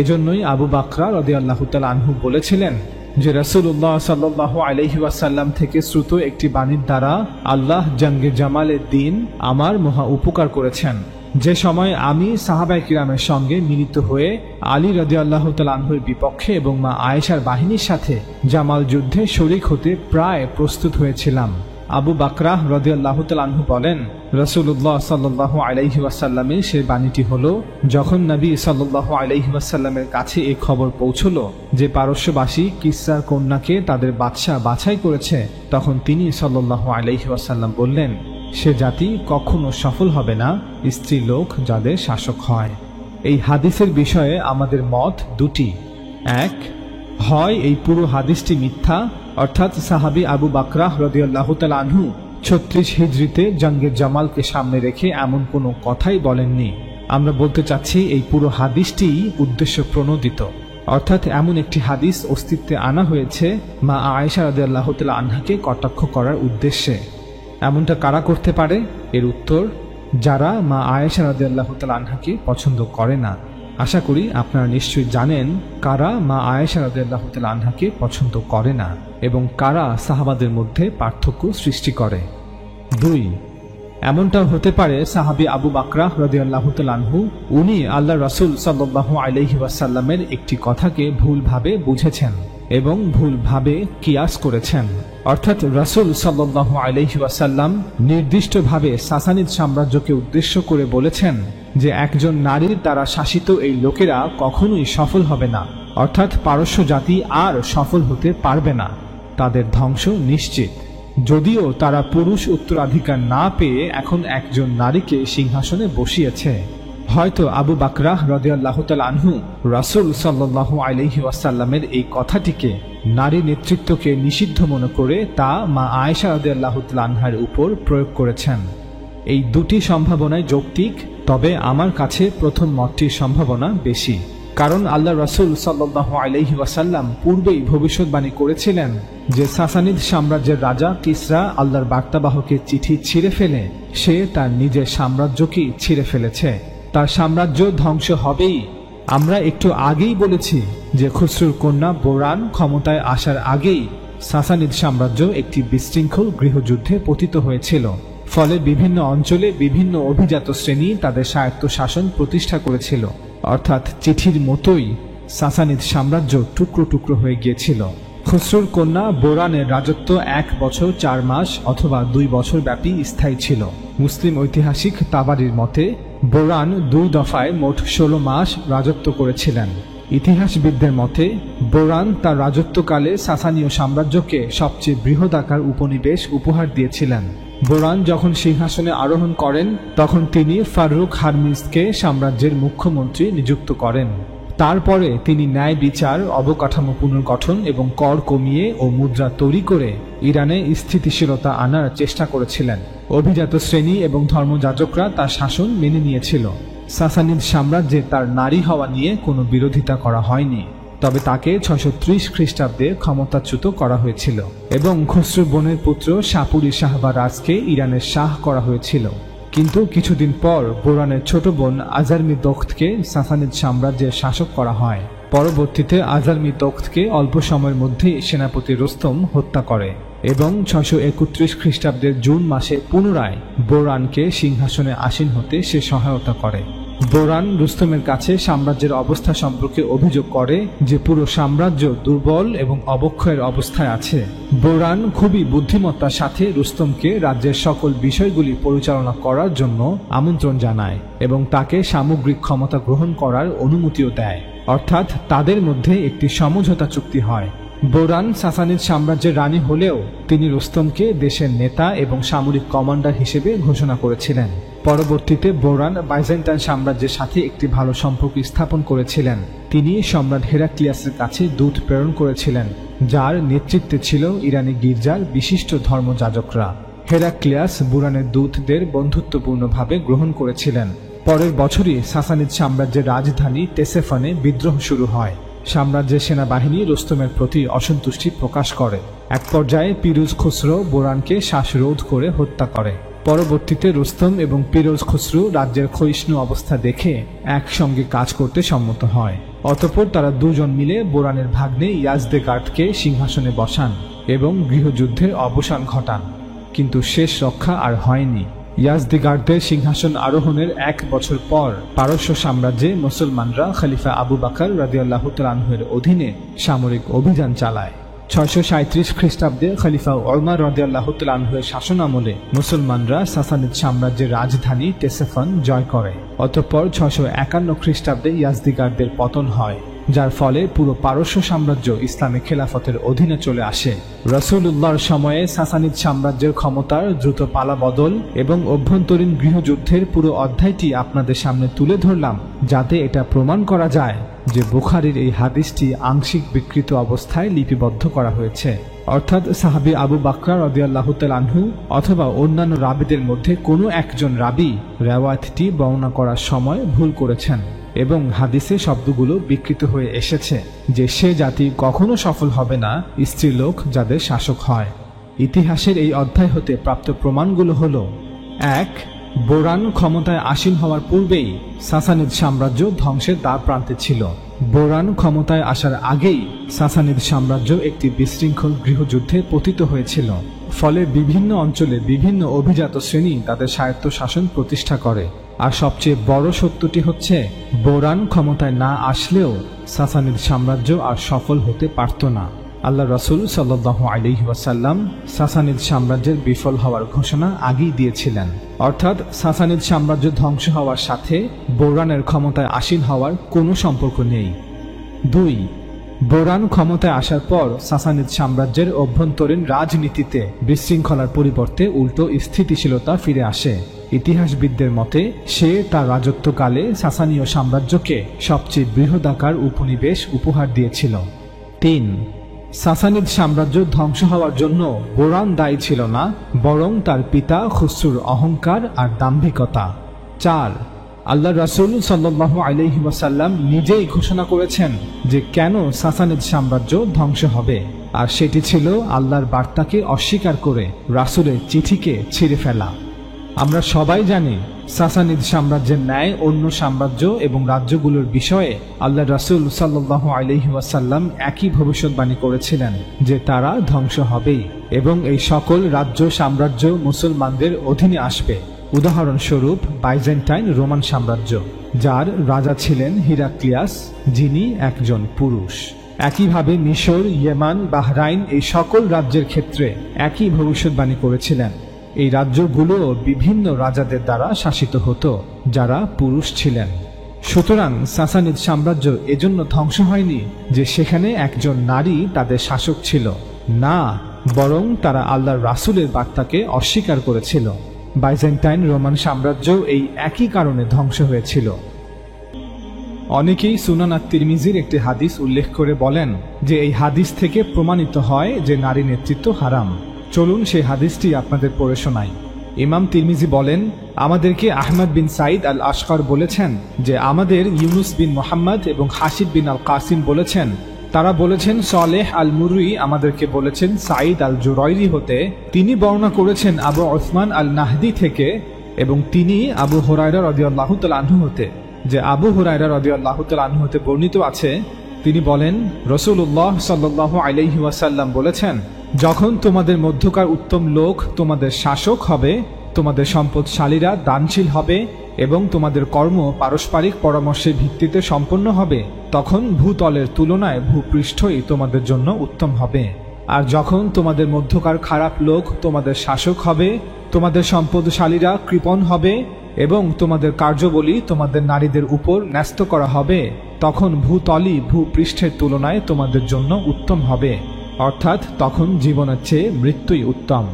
এজন্যই আবু বাকরা রাদিয়াল্লাহু তাআলা আনহু বলেছিলেন যে রাসূলুল্লাহ সাল্লাল্লাহু আলাইহি ওয়াসাল্লাম থেকে শ্রুত একটি বাণীর দ্বারা আল্লাহ জঙ্গে জামালের দিন আমার মহা উপকার করেছেন। যে সময় আমি সাহাবায়ে কিরামের সঙ্গে মিলিত হয়ে আলী রাদিয়াল্লাহু তাআলা আনহুর বিপক্ষে এবং মা আয়েশার বাহিনীর সাথে জামাল যুদ্ধে শরীক হতে প্রায় প্রস্তুত হয়েছিলাম। আবু বাকরা রাদিয়াল্লাহু তাআলা আনহু বলেন, রাসূলুল্লাহ সাল্লাল্লাহু আলাইহি ওয়াসাল্লামের সেই বাণীটি হলো, যখন নবী সাল্লাল্লাহু আলাইহি ওয়াসাল্লামের কাছে এই খবর পৌঁছলো যে পারস্যবাসী কিসরার কন্যাকে তাদের বাদশা বাছাই করেছে, তখন তিনি সাল্লাল্লাহু আলাইহি ওয়াসাল্লাম বললেন, সে জাতি কখনো সফল হবে না স্ত্রী লোক যাদের শাসক হয়। এই হাদিসের বিষয়ে আমাদের মত দুটি। এক, হয় এই পুরো হাদিসটি মিথ্যা, অর্থাৎ সাহাবী আবু বাকরা রাদিয়াল্লাহু তাআলা আনহু 36 হিজরিতে জঙ্গে জামালকে সামনে রেখে এমন কোনো কথাই বলেননি। আমরা বলতে চাচ্ছি এই পুরো হাদিসটি উদ্দেশ্য প্রণোদিত, অর্থাৎ এমন একটি হাদিস অস্তিত্বে আনা হয়েছে মা আয়েশা রাদিয়াল্লাহু তাআলা আনহাকে কটাক্ষ করার উদ্দেশ্যে। এমনটা কারা করতে পারে? এর উত্তর, যারা মা আয়েশা রাদিয়াল্লাহু তাআলা আনহাকে পছন্দ করে না। আশা করি আপনারা নিশ্চয়ই জানেন কারা মা আয়েশা রাদিয়াল্লাহু তাআলা আনহাকে পছন্দ করে না এবং কারা সাহাবাদের মধ্যে পার্থক্য সৃষ্টি করে। 2, এমনটাও হতে পারে সাহাবী আবু বাকরা রাদিয়াল্লাহু তাআলা আনহু উনি আল্লাহ রাসূল সাল্লাল্লাহু আলাইহি ওয়াসাল্লামের একটি কথাকে ভুলভাবে বুঝেছেন এবং ভুলভাবে কিয়াস করেছেন। অর্থাৎ রাসূল সাল্লাল্লাহু আলাইহি ওয়াসাল্লাম নির্দিষ্টভাবে সাসানিদ সাম্রাজ্যকে উদ্দেশ্য করে বলেছেন যে একজন নারীর দ্বারা শাসিত এই লোকেরা কখনোই সফল হবে না, অর্থাৎ পারস্য জাতি আর সফল হতে পারবে না, তাদের ধ্বংস নিশ্চিত। যদিও তারা পুরুষ উত্তরাধিকার না পেয়ে এখন একজন নারীকে সিংহাসনে বসিয়েছে। হয়তো আবু বাকরা রাদিয়াল্লাহু তাআলা আনহু রাসূল সাল্লাল্লাহু আলাইহি ওয়াসাল্লামের এই কথাটিকে নারী নেতৃত্বকে নিষিদ্ধ মনে করে তা মা আয়েশা রাদিয়াল্লাহু তাআলা আনহার উপর প্রয়োগ করেছেন। এই দুটি সম্ভাবনাই যৌক্তিক, তবে আমার কাছে প্রথম মতটির সম্ভাবনা বেশি। কারণ আল্লাহ রাসূল সাল্লাল্লাহু আলাইহি ওয়াসাল্লাম পূর্বেই ভবিষ্যৎবাণী করেছিলেন যে সাসানিদ সাম্রাজ্যের রাজা কিসরা আল্লাহর বার্তাবাহকের চিঠি ছিঁড়ে ফেলে সে তার নিজের সাম্রাজ্যকেই ছিঁড়ে ফেলেছে, তার সাম্রাজ্য ধ্বংস হবেই। আমরা একটু আগেই বলেছি যে খুসরুর কন্যা বোরান ক্ষমতায় আসার আগেই সাসানিদ সাম্রাজ্য একটি বিশৃঙ্খল গৃহযুদ্ধে পতিত হয়েছিল। ফলে বিভিন্ন অঞ্চলে বিভিন্ন অভিজাত শ্রেণী তাদের স্বায়ত্তশাসন প্রতিষ্ঠা করেছিল, অর্থাৎ চিঠির মতোই সাসানিদ সাম্রাজ্য টুকরো টুকরো হয়ে গিয়েছিল। খসরুর কন্যা বোরানের রাজত্ব 1 বছর 4 মাস অথবা 2 বছর ব্যাপী স্থায়ী ছিল। মুসলিম ঐতিহাসিক তাবারির মতে বোরান 2 দফায় মোট 16 মাস রাজত্ব করেছিলেন। ইতিহাসবিদদের মতে বোরান তার রাজত্বকালে সাসানীয় সাম্রাজ্যকে সবচেয়ে বৃহদাকার উপনিবেশ উপহার দিয়েছিলেন। বোরান যখন সিংহাসনে আরোহণ করেন তখন তিনি ফারুক হারমিজকে সাম্রাজ্যের মুখ্যমন্ত্রী নিযুক্ত করেন। তারপরে তিনি ন্যায় বিচার, অবকাঠামো পুনর্গঠন এবং কর কমিয়ে ও মুদ্রা তৈরি করে ইরানে স্থিতিশীলতা আনার চেষ্টা করেছিলেন। অভিজাত শ্রেণী এবং ধর্মযাজকরা তার শাসন মেনে নিয়েছিল। সাসানিদ সাম্রাজ্যে তার নারী হওয়া নিয়ে কোনো বিরোধিতা করা হয়নি, তবে তাকে 630 খ্রিস্টাব্দে ক্ষমতাচ্যুত করা হয়েছিল এবং খসরুর বোনের পুত্র সাপুরি শাহবারাজকে ইরানের শাহ করা হয়েছিল। কিন্তু কিছুদিন পর বোরানের ছোট বোন আজারমি-দোখতকে সাসানিদ সাম্রাজ্যের শাসক করা হয়। পরবর্তীতে আজারমি-দোখতকে অল্প সময়ের মধ্যেই সেনাপতি রুস্তম হত্যা করে এবং 631 খ্রিস্টাব্দের জুন মাসে পুনরায় বোরানকে সিংহাসনে আসীন হতে সে সহায়তা করে। বোরান রুস্তমের কাছে সাম্রাজ্যের অবস্থা সম্পর্কে অভিযোগ করে যে পুরো সাম্রাজ্য দুর্বল এবং অবক্ষয়ের অবস্থায় আছে। বোরান খুবই বুদ্ধিমত্তার সাথে রুস্তমকে রাজ্যের সকল বিষয়গুলি পরিচালনা করার জন্য আমন্ত্রণ জানায় এবং তাকে সামগ্রিক ক্ষমতা গ্রহণ করার অনুমতিও দেয়, অর্থাৎ তাদের মধ্যে একটি সমঝোতা চুক্তি হয়। বোরান সাসানিদ সাম্রাজ্যের রানী হলেও তিনি রুস্তমকে দেশের নেতা এবং সামরিক কমান্ডার হিসেবে ঘোষণা করেছিলেন। পরবর্তীতে বোরান বাইজেন্টাইন সাম্রাজ্যের সাথে একটি ভালো সম্পর্ক স্থাপন করেছিলেন। তিনি সম্রাট হেরাক্লিয়াসের কাছে দূত প্রেরণ করেছিলেন, যার নেতৃত্বে ছিল ইরানি গির্জার বিশিষ্ট ধর্মযাজকরা। হেরাক্লিয়াস বোরানের দূতদের বন্ধুত্বপূর্ণভাবে গ্রহণ করেছিলেন। পরের বছরই সাসানিদ সাম্রাজ্যের রাজধানী টেসেফনে বিদ্রোহ শুরু হয়। সাম্রাজ্যের সেনাবাহিনী রুস্তমের প্রতি অসন্তুষ্টি প্রকাশ করে। এক পর্যায়ে পিরোজ খসরু বোরানকে শ্বাসরোধ করে হত্যা করে। পরবর্তীতে রুস্তম এবং পিরোজ খসরু রাজ্যের ক্ষয়িষ্ণু অবস্থা দেখে একসঙ্গে কাজ করতে সম্মত হয়। অতঃপর তারা দুজন মিলে বোরানের ভাগ্নে ইয়াজদেগার্দকে সিংহাসনে বসান এবং গৃহযুদ্ধের অবসান ঘটান। কিন্তু শেষ রক্ষা আর হয়নি। ইয়াজদেগার্দের সিংহাসন আরোহণের 1 বছর পর পারস্য সাম্রাজ্যে মুসলমানরা খলিফা আবু বকর রাদিয়াল্লাহু তাআলা আনহুর অধীনে সামরিক অভিযান চালায়। 637 খ্রিস্টাব্দে খলিফা ওমর রাদিয়াল্লাহু তাআলা আনহুর শাসনামলে মুসলমানরা সাসানিদ সাম্রাজ্যের রাজধানী টেসেফন জয় করে। অতঃপর 651 খ্রিস্টাব্দে ইয়াজদেগার্দের পতন হয়, যার ফলে পুরো পারস্য সাম্রাজ্য ইসলামী খেলাফতের অধীনে চলে আসে। রাসূলুল্লাহর সময়ে সাসানিদ সাম্রাজ্যের ক্ষমতার দ্রুত পালাবদল এবং অভ্যন্তরীণ গৃহযুদ্ধের পুরো অধ্যায়টি আপনাদের সামনে তুলে ধরলাম, যাতে এটা প্রমাণ করা যায় যে বুখারীর এই হাদিসটি আংশিক বিকৃত অবস্থায় লিপিবদ্ধ করা হয়েছে, অর্থাৎ সাহাবী আবু বকর রাদিয়াল্লাহু তাআলা আনহু অথবা অন্যান্য রাবীদের মধ্যে কোনো একজন রাবী রিওয়ায়াতটি বর্ণনা করার সময় ভুল করেছেন এবং হাদিসে শব্দগুলো বিকৃত হয়ে এসেছে যে সে জাতি কখনো সফল হবে না স্ত্রীলোক যাদের শাসক হয়। ইতিহাসের এই অধ্যায় হতে প্রাপ্ত প্রমাণগুলো হলো: 1. বোরান ক্ষমতায় আসীন হওয়ার পূর্বেই সাসানিদ সাম্রাজ্য ধ্বংসের দ্বার প্রান্তে ছিল। বোরান ক্ষমতায় আসার আগেই সাসানিদ সাম্রাজ্য একটি বিশৃঙ্খল গৃহযুদ্ধে পতিত হয়েছিল। ফলে বিভিন্ন অঞ্চলে বিভিন্ন অভিজাত শ্রেণী তাদের স্বায়ত্তশাসন প্রতিষ্ঠা করে। আর সবচেয়ে বড় সত্যটি হচ্ছে, বোরান ক্ষমতায় না আসলেও সাসানিদ সাম্রাজ্য আর সফল হতে পারত না। আল্লাহ রাসূল সাল্লাল্লাহু আলাইহি ওয়াসাল্লাম সাসানিদ সাম্রাজ্যের বিফল হওয়ার ঘোষণা আগেই দিয়েছিলেন, অর্থাৎ সাসানিদ সাম্রাজ্য ধ্বংস হওয়ার সাথে বোরানের ক্ষমতায় আসীন হওয়ার কোনো সম্পর্ক নেই। 2. বোরান ক্ষমতায় আসার পর সাসানিদ সাম্রাজ্যের অভ্যন্তরীণ রাজনীতিতে বিশৃঙ্খলার পরিবর্তে উল্টো স্থিতিশীলতা ফিরে আসে। ইতিহাসবিদদের মতে সে তার রাজত্বকালে সাসানীয় সাম্রাজ্যকে সবচেয়ে বৃহদাকার উপনিবেশ উপহার দিয়েছিল। 3. সাসানিদ সাম্রাজ্য ধ্বংস হওয়ার জন্য বোরান দায়ী ছিল না, বরং তার পিতা খসরুর অহংকার আর দাম্ভিকতা। 4. আল্লাহ রাসূল সাল্লাল্লাহু আলাইহি ওয়াসাল্লাম নিজেই ঘোষণা করেছেন যে কেন সাসানিদ সাম্রাজ্য ধ্বংস হবে, আর সেটি ছিল আল্লাহর বার্তাকে অস্বীকার করে রাসূলের চিঠিকে ছিঁড়ে ফেলা। আমরা সবাই জানি সাসানিদ সাম্রাজ্যের ন্যায় অন্য সাম্রাজ্য এবং রাজ্যগুলোর বিষয়ে আল্লাহ রাসূল সাল্লাল্লাহু আলাইহি ওয়াসাল্লাম একই ভবিষ্যৎবাণী করেছিলেন যে তারা ধ্বংস হবেই এবং এই সকল রাজ্য সাম্রাজ্য মুসলমানদের অধীনে আসবে। উদাহরণস্বরূপ বাইজেন্টাইন রোমান সাম্রাজ্য, যার রাজা ছিলেন হিরাক্লিয়াস, যিনি একজন পুরুষ। একইভাবে মিশর, ইয়েমান, বাহরাইন এই সকল রাজ্যের ক্ষেত্রে একই ভবিষ্যৎবাণী করেছিলেন। এই রাজ্যগুলো বিভিন্ন রাজাদের দ্বারা শাসিত হতো যারা পুরুষ ছিলেন। সুতরাং সাসানিদ সাম্রাজ্য এজন্য ধ্বংস হয়নি যে সেখানে একজন নারী তাদের শাসক ছিল, না, বরং তারা আল্লাহর রাসূলের বার্তাকে অস্বীকার করেছিল। বাইজেন্টাইন রোমান সাম্রাজ্য এই একই কারণে ধ্বংস হয়েছিল। অনেকেই সুনান আত-তিরমিজির একটি হাদিস উল্লেখ করে বলেন যে এই হাদিস থেকে প্রমাণিত হয় যে নারী নেতৃত্ব হারাম। চলুন সেই হাদিসটি আপনাদের পড়ে শোনাই। ইমাম তিরমিজি বলেন, আমাদেরকে আহমদ বিন সাইদ আল আশকার বলেছেন যে আমাদের ইউনুস বিন মোহাম্মদ এবং হাসিব বিন আল কাসিম বলেছেন, তারা বলেছেন সালেহ আল মুররি আমাদেরকে বলেছেন সাইদ আল জুরাইরি হতে, তিনি বর্ণনা করেছেন আবু উসমান আল নাহদি থেকে, এবং তিনি আবু হুরায়রা রাদিয়াল্লাহু তাআলা আনহু হতে, যে আবু হুরায়রা রাদিয়াল্লাহু তাআলা আনহু হতে বর্ণিত আছে, তিনি বলেন রাসূলুল্লাহ সাল্লাল্লাহু আলাইহি ওয়াসাল্লাম বলেছেন, যখন তোমাদের মধ্যকার উত্তম লোক তোমাদের শাসক হবে, তোমাদের সম্পদশালীরা দানশীল হবে এবং তোমাদের কর্ম পারস্পরিক পরামর্শের ভিত্তিতে সম্পন্ন হবে, তখন ভূতলের তুলনায় ভূপৃষ্ঠই তোমাদের জন্য উত্তম হবে। আর যখন তোমাদের মধ্যকার খারাপ লোক তোমাদের শাসক হবে, তোমাদের সম্পদশালীরা কৃপণ হবে এবং তোমাদের কার্যবলী তোমাদের নারীদের উপর ন্যস্ত করা হবে, তখন ভূতলই ভূপৃষ্ঠের তুলনায় তোমাদের জন্য উত্তম হবে, অর্থাৎ তখন জীবনের চেয়ে মৃত্যুই উত্তম।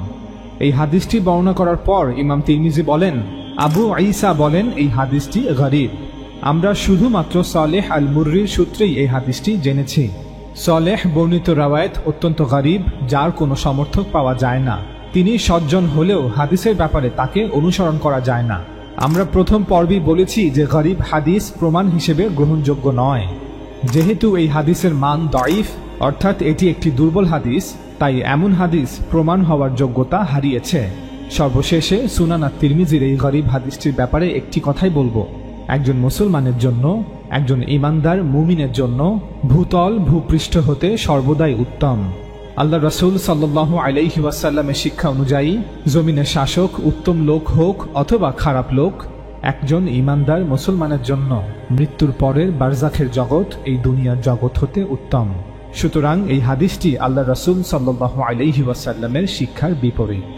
এই হাদিসটি বর্ণনা করার পর ইমাম তিরমিজি বলেন, আবু ঈসা বলেন এই হাদিসটি গরীব। আমরা শুধুমাত্র সালেহ আল মুররির সূত্রেই এই হাদিসটি জেনেছি। সালেহ বর্ণিত রাওয়ায়াত অত্যন্ত গরীব, যার কোনো সমর্থক পাওয়া যায় না। তিনি সজ্জন হলেও হাদিসের ব্যাপারে তাকে অনুসরণ করা যায় না। আমরা প্রথম পর্বেই বলেছি যে গরীব হাদিস প্রমাণ হিসেবে গ্রহণযোগ্য নয়। যেহেতু এই হাদিসের মান দাঈফ, অর্থাৎ এটি একটি দুর্বল হাদিস, তাই এমন হাদিস প্রমাণ হওয়ার যোগ্যতা হারিয়েছে। সর্বশেষে সুনান আত-তিরমিজির এই গরীব হাদিসটির ব্যাপারে একটি কথাই বলবো, একজন মুসলমানের জন্য, একজন ঈমানদার মুমিনের জন্য ভূতল ভূপৃষ্ঠ হতে সর্বদাই উত্তম। আল্লাহ রাসূল সাল্লাল্লাহু আলাইহি ওয়াসাল্লামের শিক্ষা অনুযায়ী জমিনের শাসক উত্তম লোক হোক অথবা খারাপ লোক, একজন ঈমানদার মুসলমানের জন্য মৃত্যুর পরের বারজাখের জগৎ এই দুনিয়ার জগৎ হতে উত্তম। সুতরাং এই হাদিসটি আল্লাহ রাসূল সাল্লাল্লাহু আলাইহি ওয়াসাল্লামের শিক্ষার বিপরীত।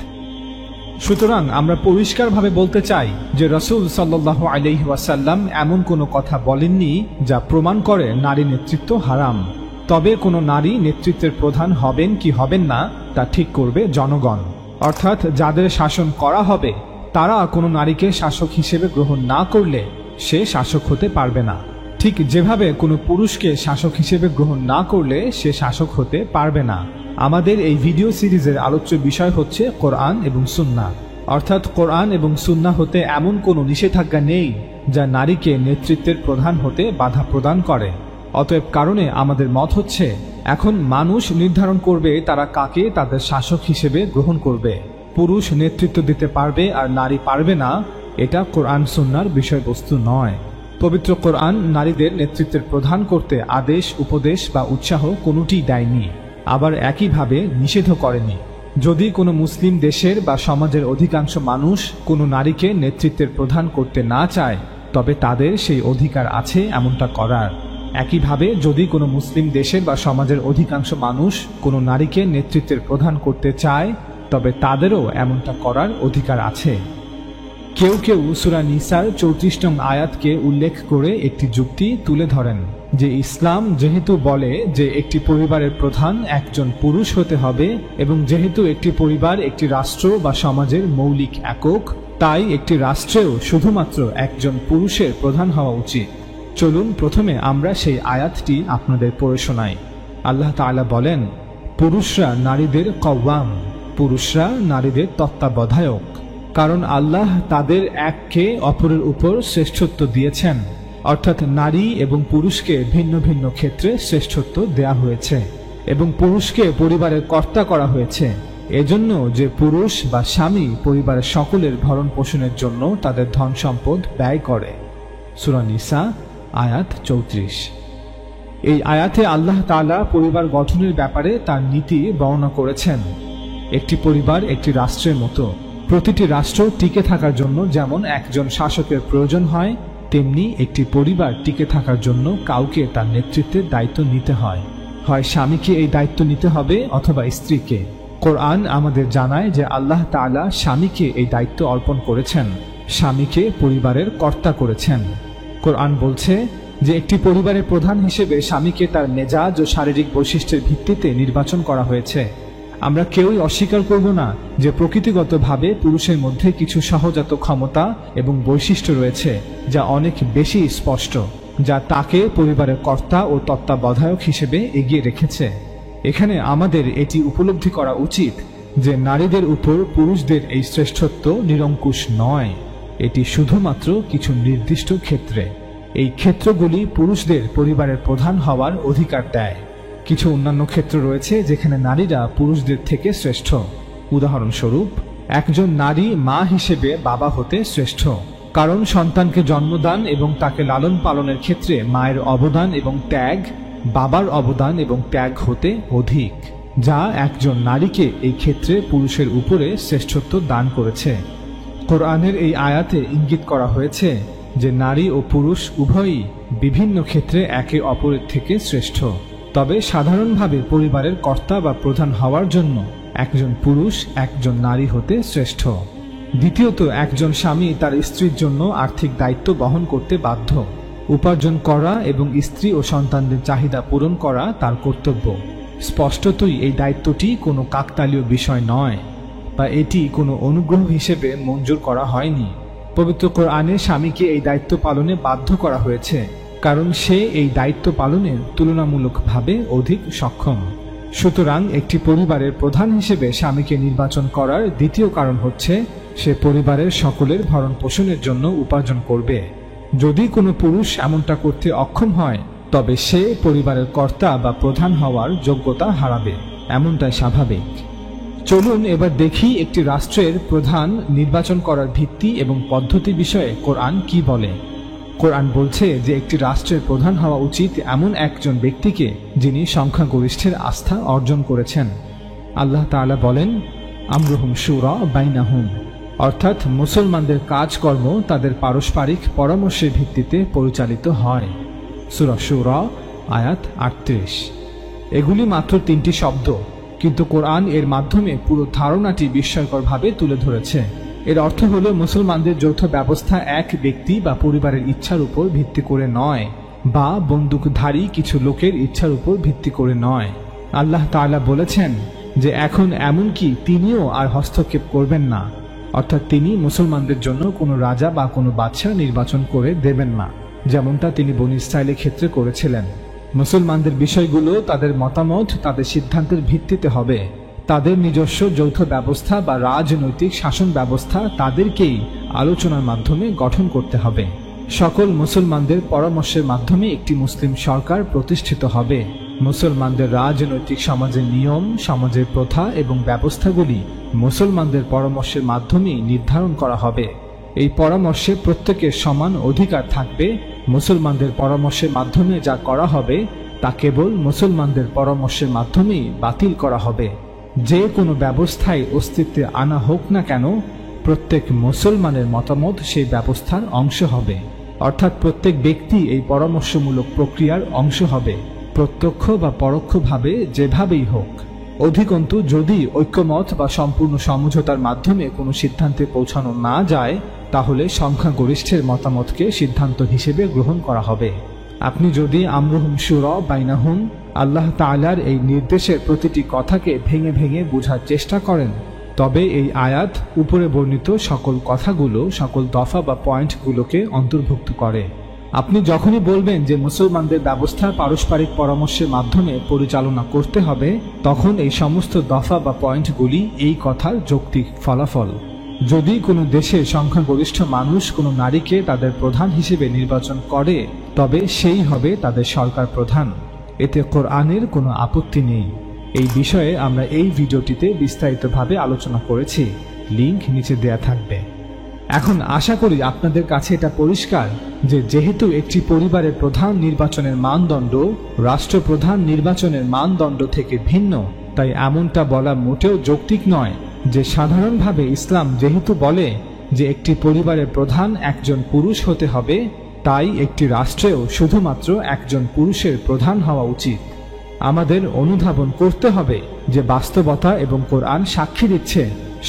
সুতরাং আমরা পরিষ্কারভাবে বলতে চাই যে রাসূল সাল্লাল্লাহু আলাইহি ওয়াসাল্লাম এমন কোনো কথা বলেননি যা প্রমাণ করে নারী নেতৃত্ব হারাম। তবে কোনো নারী নেতৃত্বের প্রধান হবেন কি হবেন না তা ঠিক করবে জনগণ, অর্থাৎ যাদের শাসন করা হবে তারা কোনো নারীকে শাসক হিসেবে গ্রহণ না করলে সে শাসক হতে পারবে না। ঠিক যেভাবে কোনো পুরুষকে শাসক হিসেবে গ্রহণ না করলে সে শাসক হতে পারবে না। আমাদের এই ভিডিও সিরিজের আলোচ্য বিষয় হচ্ছে কোরআন এবং সুন্নাহ, অর্থাৎ কোরআন এবং সুন্নাহ হতে এমন কোনো নিষেধাজ্ঞা নেই যা নারীকে নেতৃত্বের প্রধান হতে বাধা প্রদান করে। অতএব কারণে আমাদের মত হচ্ছে, এখন মানুষ নির্ধারণ করবে তারা কাকে তাদের শাসক হিসেবে গ্রহণ করবে। পুরুষ নেতৃত্ব দিতে পারবে আর নারী পারবে না, এটা কোরআন সুন্নাহর বিষয়বস্তু নয়। পবিত্র কোরআন নারীদের নেতৃত্বের প্রধান করতে আদেশ, উপদেশ বা উৎসাহ কোনোটিই দেয়নি, আবার একইভাবে নিষেধও করেনি। যদি কোনো মুসলিম দেশের বা সমাজের অধিকাংশ মানুষ কোনো নারীকে নেতৃত্বের প্রধান করতে না চায়, তবে তাদের সেই অধিকার আছে এমনটা করার। একইভাবে যদি কোনো মুসলিম দেশের বা সমাজের অধিকাংশ মানুষ কোনো নারীকে নেতৃত্বের প্রধান করতে চায়, তবে তাদেরও এমনটা করার অধিকার আছে। কেউ কেউ সূরা নিসার 34 নং আয়াতকে উল্লেখ করে একটি যুক্তি তুলে ধরেন যে ইসলাম যেহেতু বলে যে একটি পরিবারের প্রধান একজন পুরুষ হতে হবে এবং যেহেতু একটি পরিবার একটি রাষ্ট্র বা সমাজের মৌলিক একক, তাই একটি রাষ্ট্রেও শুধুমাত্র একজন পুরুষের প্রধান হওয়া উচিত। চলুন প্রথমে আমরা সেই আয়াতটি আপনাদের পড়ে শোনাই। আল্লাহ তাআলা বলেন, পুরুষরা নারীদের কওয়াম, পুরুষরা নারীদের তত্ত্বাবধায়ক, কারণ আল্লাহ তাদের এককে অপরের উপর শ্রেষ্ঠত্ব দিয়েছেন, অর্থাৎ নারী এবং পুরুষকে ভিন্ন ভিন্ন ক্ষেত্রে শ্রেষ্ঠত্ব দেয়া হয়েছে এবং পুরুষকে পরিবারের কর্তা করা হয়েছে এজন্য যে পুরুষ বা স্বামী পরিবারের সকলের ভরণ পোষণের জন্য তাদের ধন সম্পদ ব্যয় করে। সূরা নিসা আয়াত 34। এই আয়াতে আল্লাহ তাআলা পরিবার গঠনের ব্যাপারে তার নীতি বর্ণনা করেছেন। একটি পরিবার একটি রাষ্ট্রের মতো। প্রতিটি রাষ্ট্র টিকে থাকার জন্য যেমন একজন শাসকের প্রয়োজন হয়, তেমনি একটি পরিবার টিকে থাকার জন্য কাউকে তার নেতৃত্বের দায়িত্ব নিতে হয়। হয় স্বামীকে এই দায়িত্ব নিতে হবে অথবা স্ত্রীকে। কোরআন আমাদের জানায় যে আল্লাহ তাআলা স্বামীকে এই দায়িত্ব অর্পণ করেছেন, স্বামীকে পরিবারের কর্তা করেছেন। কোরআন বলছে যে একটি পরিবারের প্রধান হিসেবে স্বামীকে তার মেজাজ ও শারীরিক বৈশিষ্ট্যের ভিত্তিতে নির্বাচন করা হয়েছে। আমরা কেউই অস্বীকার করব না যে প্রকৃতিগতভাবে পুরুষের মধ্যে কিছু সহজাত ক্ষমতা এবং বৈশিষ্ট্য রয়েছে যা অনেক বেশি স্পষ্ট, যা তাকে পরিবারের কর্তা ও তত্ত্বাবধায়ক হিসেবে এগিয়ে রেখেছে। এখানে আমাদের এটি উপলব্ধি করা উচিত যে নারীদের উপর পুরুষদের এই শ্রেষ্ঠত্ব নিরঙ্কুশ নয়, এটি শুধুমাত্র কিছু নির্দিষ্ট ক্ষেত্রে। এই ক্ষেত্রগুলি পুরুষদের পরিবারের প্রধান হওয়ার অধিকার দেয়। কিছু অন্যান্য ক্ষেত্র রয়েছে যেখানে নারীরা পুরুষদের থেকে শ্রেষ্ঠ। উদাহরণস্বরূপ, একজন নারী মা হিসেবে বাবা হতে শ্রেষ্ঠ, কারণ সন্তানকে জন্মদান এবং তাকে লালন পালনের ক্ষেত্রে মায়ের অবদান এবং ত্যাগ বাবার অবদান এবং ত্যাগ হতে অধিক, যা একজন নারীকে এই ক্ষেত্রে পুরুষের উপরে শ্রেষ্ঠত্ব দান করেছে। কোরআনের এই আয়াতে ইঙ্গিত করা হয়েছে যে নারী ও পুরুষ উভয়ই বিভিন্ন ক্ষেত্রে একে অপরের থেকে শ্রেষ্ঠ। তবে সাধারণভাবে পরিবারের কর্তা বা প্রধান হওয়ার জন্য একজন পুরুষ একজন নারী হতে শ্রেষ্ঠ। দ্বিতীয়ত, একজন স্বামী তার স্ত্রীর জন্য আর্থিক দায়িত্ব বহন করতে বাধ্য। উপার্জন করা এবং স্ত্রী ও সন্তানদের চাহিদা পূরণ করা তার কর্তব্য। স্পষ্টতই এই দায়িত্বটি কোনো কাকতালীয় বিষয় নয় বা এটি কোনো অনুগ্রহ হিসেবে মঞ্জুর করা হয়নি। পবিত্র কোরআনে স্বামীকে এই দায়িত্ব পালনে বাধ্য করা হয়েছে, কারণ সে এই দায়িত্ব পালনে তুলনামূলকভাবে অধিক সক্ষম। সুতরাং একটি পরিবারের প্রধান হিসেবে স্বামীকে নির্বাচন করার দ্বিতীয় কারণ হচ্ছে সে পরিবারের সকলের ভরণ পোষণের জন্য উপার্জন করবে। যদি কোনো পুরুষ এমনটা করতে অক্ষম হয় তবে সে পরিবারের কর্তা বা প্রধান হওয়ার যোগ্যতা হারাবে, এমনটাই স্বাভাবিক। চলুন এবার দেখি একটি রাষ্ট্রের প্রধান নির্বাচন করার ভিত্তি এবং পদ্ধতি বিষয়ে কোরআন কি বলে। কোরআন বলছে যে একটি রাষ্ট্রের প্রধান হওয়া উচিত এমন একজন ব্যক্তিকে যিনি সংখ্যাগরিষ্ঠের আস্থা অর্জন করেছেন। আল্লাহ তাআলা বলেন, আমরুহুম শুরা বাইনাহুম, অর্থাৎ মুসলমানদের কাজকর্ম তাদের পারস্পরিক পরামর্শের ভিত্তিতে পরিচালিত হয়। সূরা শুরা আয়াত 38। এগুলি মাত্র 3টি শব্দ, কিন্তু কোরআন এর মাধ্যমে পুরো ধারণাটি বিস্ময়করভাবে তুলে ধরেছে। এর অর্থ হলো মুসলমানদের যৌথ ব্যবস্থা এক ব্যক্তি বা পরিবারের ইচ্ছার উপর ভিত্তি করে নয়, বা বন্দুকধারী কিছু লোকের ইচ্ছার উপর ভিত্তি করে নয়। আল্লাহ তাআলা বলেছেন যে এখন এমনকি তিনিও আর হস্তক্ষেপ করবেন না, অর্থাৎ তিনি মুসলমানদের জন্য কোনো রাজা বা কোনো বাদশা নির্বাচন করে দেবেন না, যেমনটা তিনি বনী ইসরাইলের ক্ষেত্রে করেছিলেন। মুসলমানদের বিষয়গুলো তাদের মতামত, তাদের সিদ্ধান্তের ভিত্তিতে হবে। তাদের নিজস্ব যৌথ ব্যবস্থা বা রাজনৈতিক শাসন ব্যবস্থা তাদেরকেই আলোচনার মাধ্যমে গঠন করতে হবে। সকল মুসলমানদের পরামর্শের মাধ্যমে একটি মুসলিম সরকার প্রতিষ্ঠিত হবে। মুসলমানদের রাজনৈতিক সমাজের নিয়ম, সমাজের প্রথা এবং ব্যবস্থাগুলি মুসলমানদের পরামর্শের মাধ্যমেই নির্ধারণ করা হবে। এই পরামর্শে প্রত্যেকের সমান অধিকার থাকবে। মুসলমানদের পরামর্শের মাধ্যমে যা করা হবে তা কেবল মুসলমানদের পরামর্শের মাধ্যমেই বাতিল করা হবে। যে কোনো ব্যবস্থায় অস্তিত্বে আনা হোক না কেন, প্রত্যেক মুসলমানের মতামত সেই ব্যবস্থার অংশ হবে, অর্থাৎ প্রত্যেক ব্যক্তি এই পরামর্শমূলক প্রক্রিয়ার অংশ হবে, প্রত্যক্ষ বা পরোক্ষভাবে যেভাবেই হোক। অধিকন্তু যদি ঐক্যমত বা সম্পূর্ণ সমঝোতার মাধ্যমে কোনো সিদ্ধান্তে পৌঁছানো না যায়, তাহলে সংখ্যাগরিষ্ঠের মতামতকে সিদ্ধান্ত হিসেবে গ্রহণ করা হবে। আপনি যদি আমরুহুম শুরা বাইনাহুম আল্লাহ তাআলার এই নির্দেশের প্রতিটি কথাকে ভেঙে ভেঙে বোঝার চেষ্টা করেন, তবে এই আয়াত উপরে বর্ণিত সকল কথাগুলো, সকল দফা বা পয়েন্টগুলোকে অন্তর্ভুক্ত করে। আপনি যখনই বলবেন যে মুসলমানদের ব্যবস্থা পারস্পরিক পরামর্শের মাধ্যমে পরিচালনা করতে হবে, তখন এই সমস্ত দফা বা পয়েন্টগুলি এই কথার যৌক্তিক ফলাফল। যদি কোনো দেশের সংখ্যাগরিষ্ঠ মানুষ কোনো নারীকে তাদের প্রধান হিসেবে নির্বাচন করে, তবে সেই হবে তাদের সরকার প্রধান। এতে কোরআনের কোনো আপত্তি নেই। এই বিষয়ে আমরা এই ভিডিওটিতে বিস্তারিতভাবে আলোচনা করেছি, লিংক নিচে দেয়া থাকবে। এখন আশা করি আপনাদের কাছে এটা পরিষ্কার যে যেহেতু একটি পরিবারের প্রধান নির্বাচনের মানদণ্ড রাষ্ট্রপ্রধান নির্বাচনের মানদণ্ড থেকে ভিন্ন, তাই এমনটা বলা মোটেও যৌক্তিক নয় যে সাধারণভাবে ইসলাম যেহেতু বলে যে একটি পরিবারের প্রধান একজন পুরুষ হতে হবে, তাই একটি রাষ্ট্রেও শুধুমাত্র একজন পুরুষের প্রধান হওয়া উচিত। আমাদের অনুধাবন করতে হবে যে বাস্তবতা এবং কোরআন সাক্ষী দিচ্ছে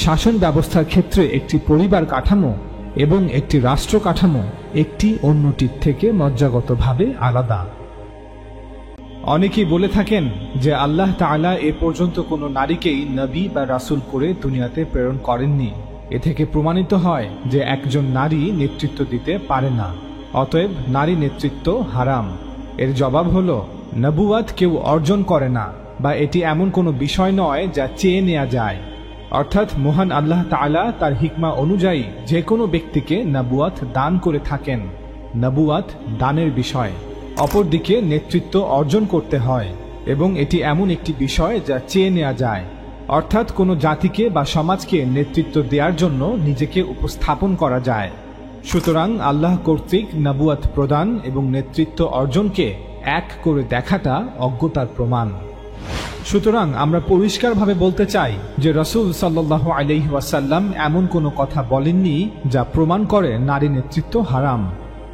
শাসন ব্যবস্থার ক্ষেত্রে একটি পরিবার কাঠামো এবং একটি রাষ্ট্র কাঠামো একটি অন্যটির থেকে মজ্জাগতভাবে আলাদা। অনেকেই বলে থাকেন যে আল্লাহ তাআলা এ পর্যন্ত কোনো নারীকেই নবী বা রাসূল করে দুনিয়াতে প্রেরণ করেননি। এ থেকে প্রমাণিত হয় যে একজন নারী নেতৃত্ব দিতে পারে না, অতএব নারী নেতৃত্ব হারাম। এর জবাব হলো, নবুয়াত কেউ অর্জন করে না, বা এটি এমন কোনো বিষয় নয় যা চেয়ে নেওয়া যায়। অর্থাৎ মহান আল্লাহ তাআলা তার হিকমা অনুযায়ী যে কোনো ব্যক্তিকে নবুয়াত দান করে থাকেন। নবুয়াত দানের বিষয়। অপরদিকে নেতৃত্ব অর্জন করতে হয়, এবং এটি এমন একটি বিষয় যা চেয়ে নেওয়া যায়। অর্থাৎ কোনো জাতিকে বা সমাজকে নেতৃত্ব দেওয়ার জন্য নিজেকে উপস্থাপন করা যায়। সুতরাং আল্লাহ কর্তৃক নবুয়াত প্রদান এবং নেতৃত্ব অর্জনকে এক করে দেখাটা অজ্ঞতার প্রমাণ। সুতরাং আমরা পরিষ্কারভাবে বলতে চাই যে রাসূল সাল্লাল্লাহু আলাইহি ওয়াসাল্লাম এমন কোনো কথা বলেননি যা প্রমাণ করে নারী নেতৃত্ব হারাম।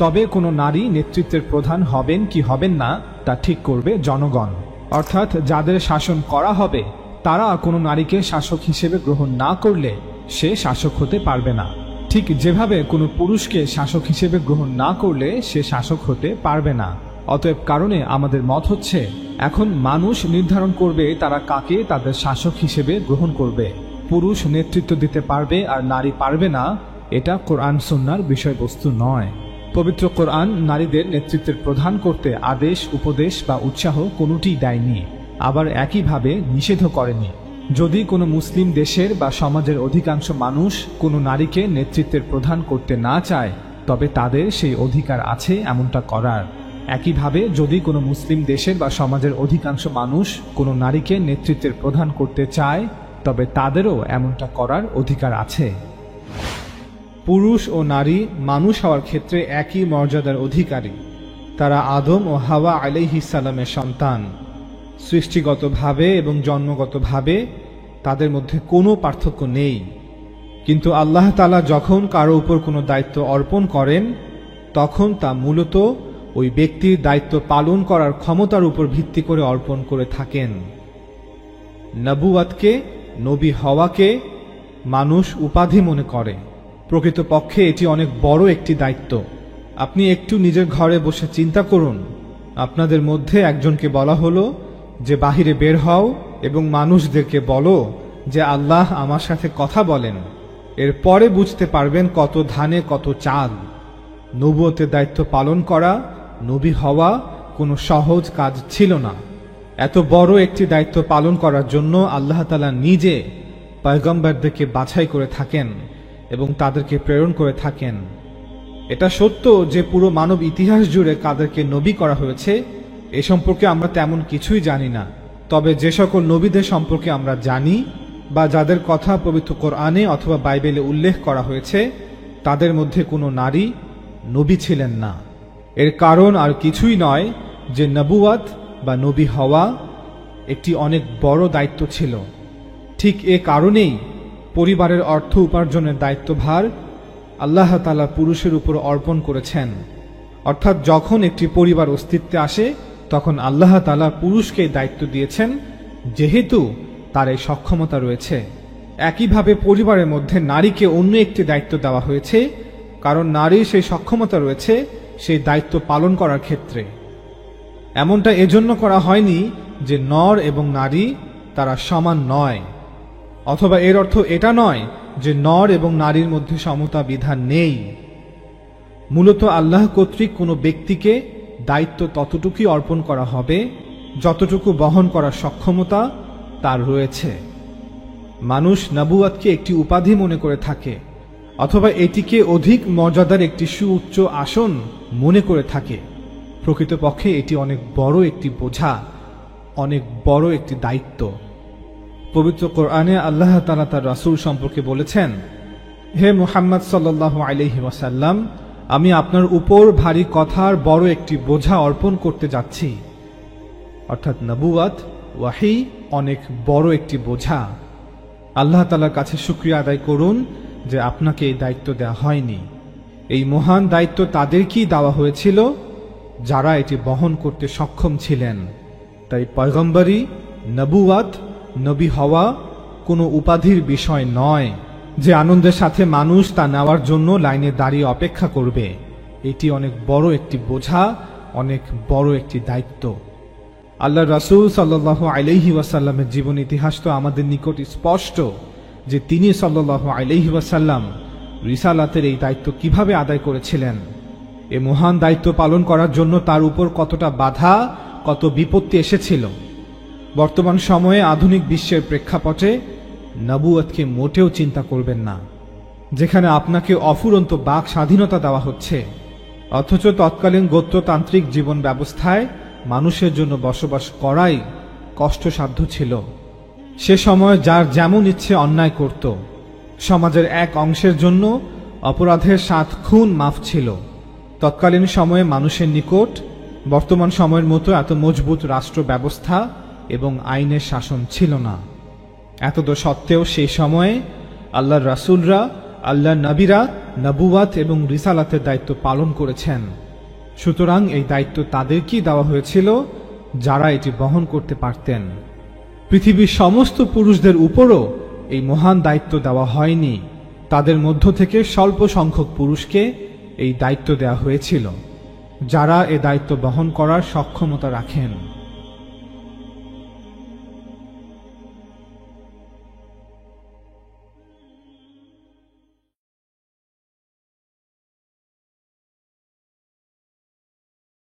তবে কোনো নারী নেতৃত্বের প্রধান হবেন কি হবেন না তা ঠিক করবে জনগণ। অর্থাৎ যাদের শাসন করা হবে তারা কোনো নারীকে শাসক হিসেবে গ্রহণ না করলে সে শাসক হতে পারবে না। ঠিক যেভাবে কোনো পুরুষকে শাসক হিসেবে গ্রহণ না করলে সে শাসক হতে পারবে না। অতএব কারণে আমাদের মত হচ্ছে, এখন মানুষ নির্ধারণ করবে তারা কাকে তাদের শাসক হিসেবে গ্রহণ করবে। পুরুষ নেতৃত্ব দিতে পারবে আর নারী পারবে না, এটা কোরআন সুন্নাহর বিষয়বস্তু নয়। পবিত্র কোরআন নারীদের নেতৃত্বের প্রধান করতে আদেশ, উপদেশ বা উৎসাহ কোনোটিই দেয়নি, আবার একইভাবে নিষেধও করেনি। যদি কোনো মুসলিম দেশের বা সমাজের অধিকাংশ মানুষ কোনো নারীকে নেতৃত্বের প্রধান করতে না চায়, তবে তাদের সেই অধিকার আছে এমনটা করার। একইভাবে যদি কোনো মুসলিম দেশের বা সমাজের অধিকাংশ মানুষ কোনো নারীকে নেতৃত্বের প্রধান করতে চায়, তবে তাদেরও এমনটা করার অধিকার আছে। পুরুষ ও নারী মানুষ হওয়ার ক্ষেত্রে একই মর্যাদার অধিকারী। তারা আদম ও হাওয়া আলাইহিস সালামের সন্তান। সৃষ্টিগতভাবে এবং জন্মগতভাবে তাদের মধ্যে কোনো পার্থক্য নেই। কিন্তু আল্লাহ তাআলা যখন কারো উপর কোনো দায়িত্ব অর্পণ করেন, তখন তা মূলত ওই ব্যক্তির দায়িত্ব পালন করার ক্ষমতার উপর ভিত্তি করে অর্পণ করে থাকেন। নবুয়াতকে, নবী হওয়াকে মানুষ উপাধি মনে করে। প্রকৃতপক্ষে এটি অনেক বড় একটি দায়িত্ব। আপনি একটু নিজের ঘরে বসে চিন্তা করুন, আপনাদের মধ্যে একজনকে বলা হলো যে বাহিরে বের হও এবং মানুষদেরকে বলো যে আল্লাহ আমার সাথে কথা বলেন। এরপরে বুঝতে পারবেন কত ধানে কত চাল। নবুয়তের দায়িত্ব পালন করা, নবী হওয়া কোনো সহজ কাজ ছিল না। এত বড় একটি দায়িত্ব পালন করার জন্য আল্লাহ তাআলা নিজে পয়গম্বরদেরকে বাছাই করে থাকেন এবং তাদেরকে প্রেরণ করে থাকেন। এটা সত্য যে পুরো মানব ইতিহাস জুড়ে কাদেরকে নবী করা হয়েছে এ সম্পর্কে আমরা তেমন কিছুই জানি না। তবে যে সকল নবীদের সম্পর্কে আমরা জানি বা যাদের কথা পবিত্র কোরআনে অথবা বাইবেলে উল্লেখ করা হয়েছে, তাদের মধ্যে কোনো নারী নবী ছিলেন না। এর কারণ আর কিছুই নয় যে নবুয়াত বা নবী হওয়া একটি অনেক বড় দায়িত্ব ছিল। ঠিক এ কারণেই পরিবারের অর্থ উপার্জনের দায়িত্বভার আল্লাহ তাআলা পুরুষের উপর অর্পণ করেছেন। অর্থাৎ যখন একটি পরিবার অস্তিত্বে আসে তখন আল্লাহ তাআলা পুরুষকে দায়িত্ব দিয়েছেন, যেহেতু তার এই সক্ষমতা রয়েছে। একইভাবে পরিবারের মধ্যে নারীকে অন্য একটি দায়িত্ব দেওয়া হয়েছে, কারণ নারীর সেই সক্ষমতা রয়েছে সেই দায়িত্ব পালন করার ক্ষেত্রে। এমনটা এজন্য করা হয়নি যে নর এবং নারী তারা সমান নয়, অথবা এর অর্থ এটা নয় যে নর এবং নারীর মধ্যে সমতা বিধান নেই। মূলত আল্লাহ কর্তৃক কোনো ব্যক্তিকে দায়িত্ব ততটুকুই অর্পণ করা হবে যতটুকু বহন করার সক্ষমতা তার রয়েছে। মানুষ নবুয়াতকে একটি উপাধি মনে করে থাকে, অথবা এটিকে অধিক মর্যাদার একটি সুউচ্চ আসন মনে করে থাকে। প্রকৃতপক্ষে এটি অনেক বড় একটি বোঝা, অনেক বড় একটি দায়িত্ব। পবিত্র কোরআনে আল্লাহ তাআলা তার রাসূল সম্পর্কে বলেছেন, হে মুহাম্মদ সাল্লাল্লাহু আলাইহি ওয়াসাল্লাম, আমি আপনার উপর ভারী কথার বড় একটি বোঝা অর্পণ করতে যাচ্ছি। অর্থাৎ নবুয়াত, ওয়াহি অনেক বড় একটি বোঝা। আল্লাহ তাআলার কাছে শুকরিয়া আদায় করুন যে আপনাকে এই দায়িত্ব দেওয়া হয়নি। এই মহান দায়িত্ব তাদেরকেই দেওয়া হয়েছিল যারা এটি বহন করতে সক্ষম ছিলেন। তাই পয়গম্বরী, নবুয়াত, নবী হওয়া কোনো উপাধির বিষয় নয় যে আনন্দের সাথে মানুষ তা নেওয়ার জন্য লাইনে দাঁড়িয়ে অপেক্ষা করবে। এটি অনেক বড় একটি বোঝা, অনেক বড় একটি দায়িত্ব। আল্লাহ রাসূল সাল্লাল্লাহু আলাইহি ওয়াসাল্লামের জীবন ইতিহাস তো আমাদের নিকট স্পষ্ট যে তিনি সাল্লাল্লাহু আলাইহি ওয়াসাল্লাম রিসালাতের এই দায়িত্ব কিভাবে আদায় করেছিলেন। এ মহান দায়িত্ব পালন করার জন্য তার উপর কতটা বাধা, কত বিপত্তি এসেছিল। বর্তমান সময়ে আধুনিক বিশ্বের প্রেক্ষাপটে নবুয়তকে মোটেও চিন্তা করবেন না, যেখানে আপনাকে অফুরন্ত বাক স্বাধীনতা দেওয়া হচ্ছে, অথচ তৎকালীন গোত্রতান্ত্রিক জীবন ব্যবস্থায় মানুষের জন্য বসবাস করাই কষ্টসাধ্য ছিল। সে সময় যার যেমন ইচ্ছে অন্যায় করত। সমাজের এক অংশের জন্য অপরাধের 7 খুন মাফ ছিল। তৎকালীন সময়ে মানুষের নিকট বর্তমান সময়ের মতো এত মজবুত রাষ্ট্র ব্যবস্থা এবং আইনের শাসন ছিল না। এতদ সত্ত্বেও সেই সময়ে আল্লাহর রাসূলরা, আল্লাহর নবীরা নবুয়াত এবং রিসালাতের দায়িত্ব পালন করেছেন। সুতরাং এই দায়িত্ব তাদেরকেই দেওয়া হয়েছিল যারা এটি বহন করতে পারতেন। পৃথিবীর সমস্ত পুরুষদের উপরও এই মহান দায়িত্ব দেওয়া হয়নি। তাদের মধ্য থেকে স্বল্প সংখ্যক পুরুষকে এই দায়িত্ব দেওয়া হয়েছিল, যারা এ দায়িত্ব বহন করার সক্ষমতা রাখেন।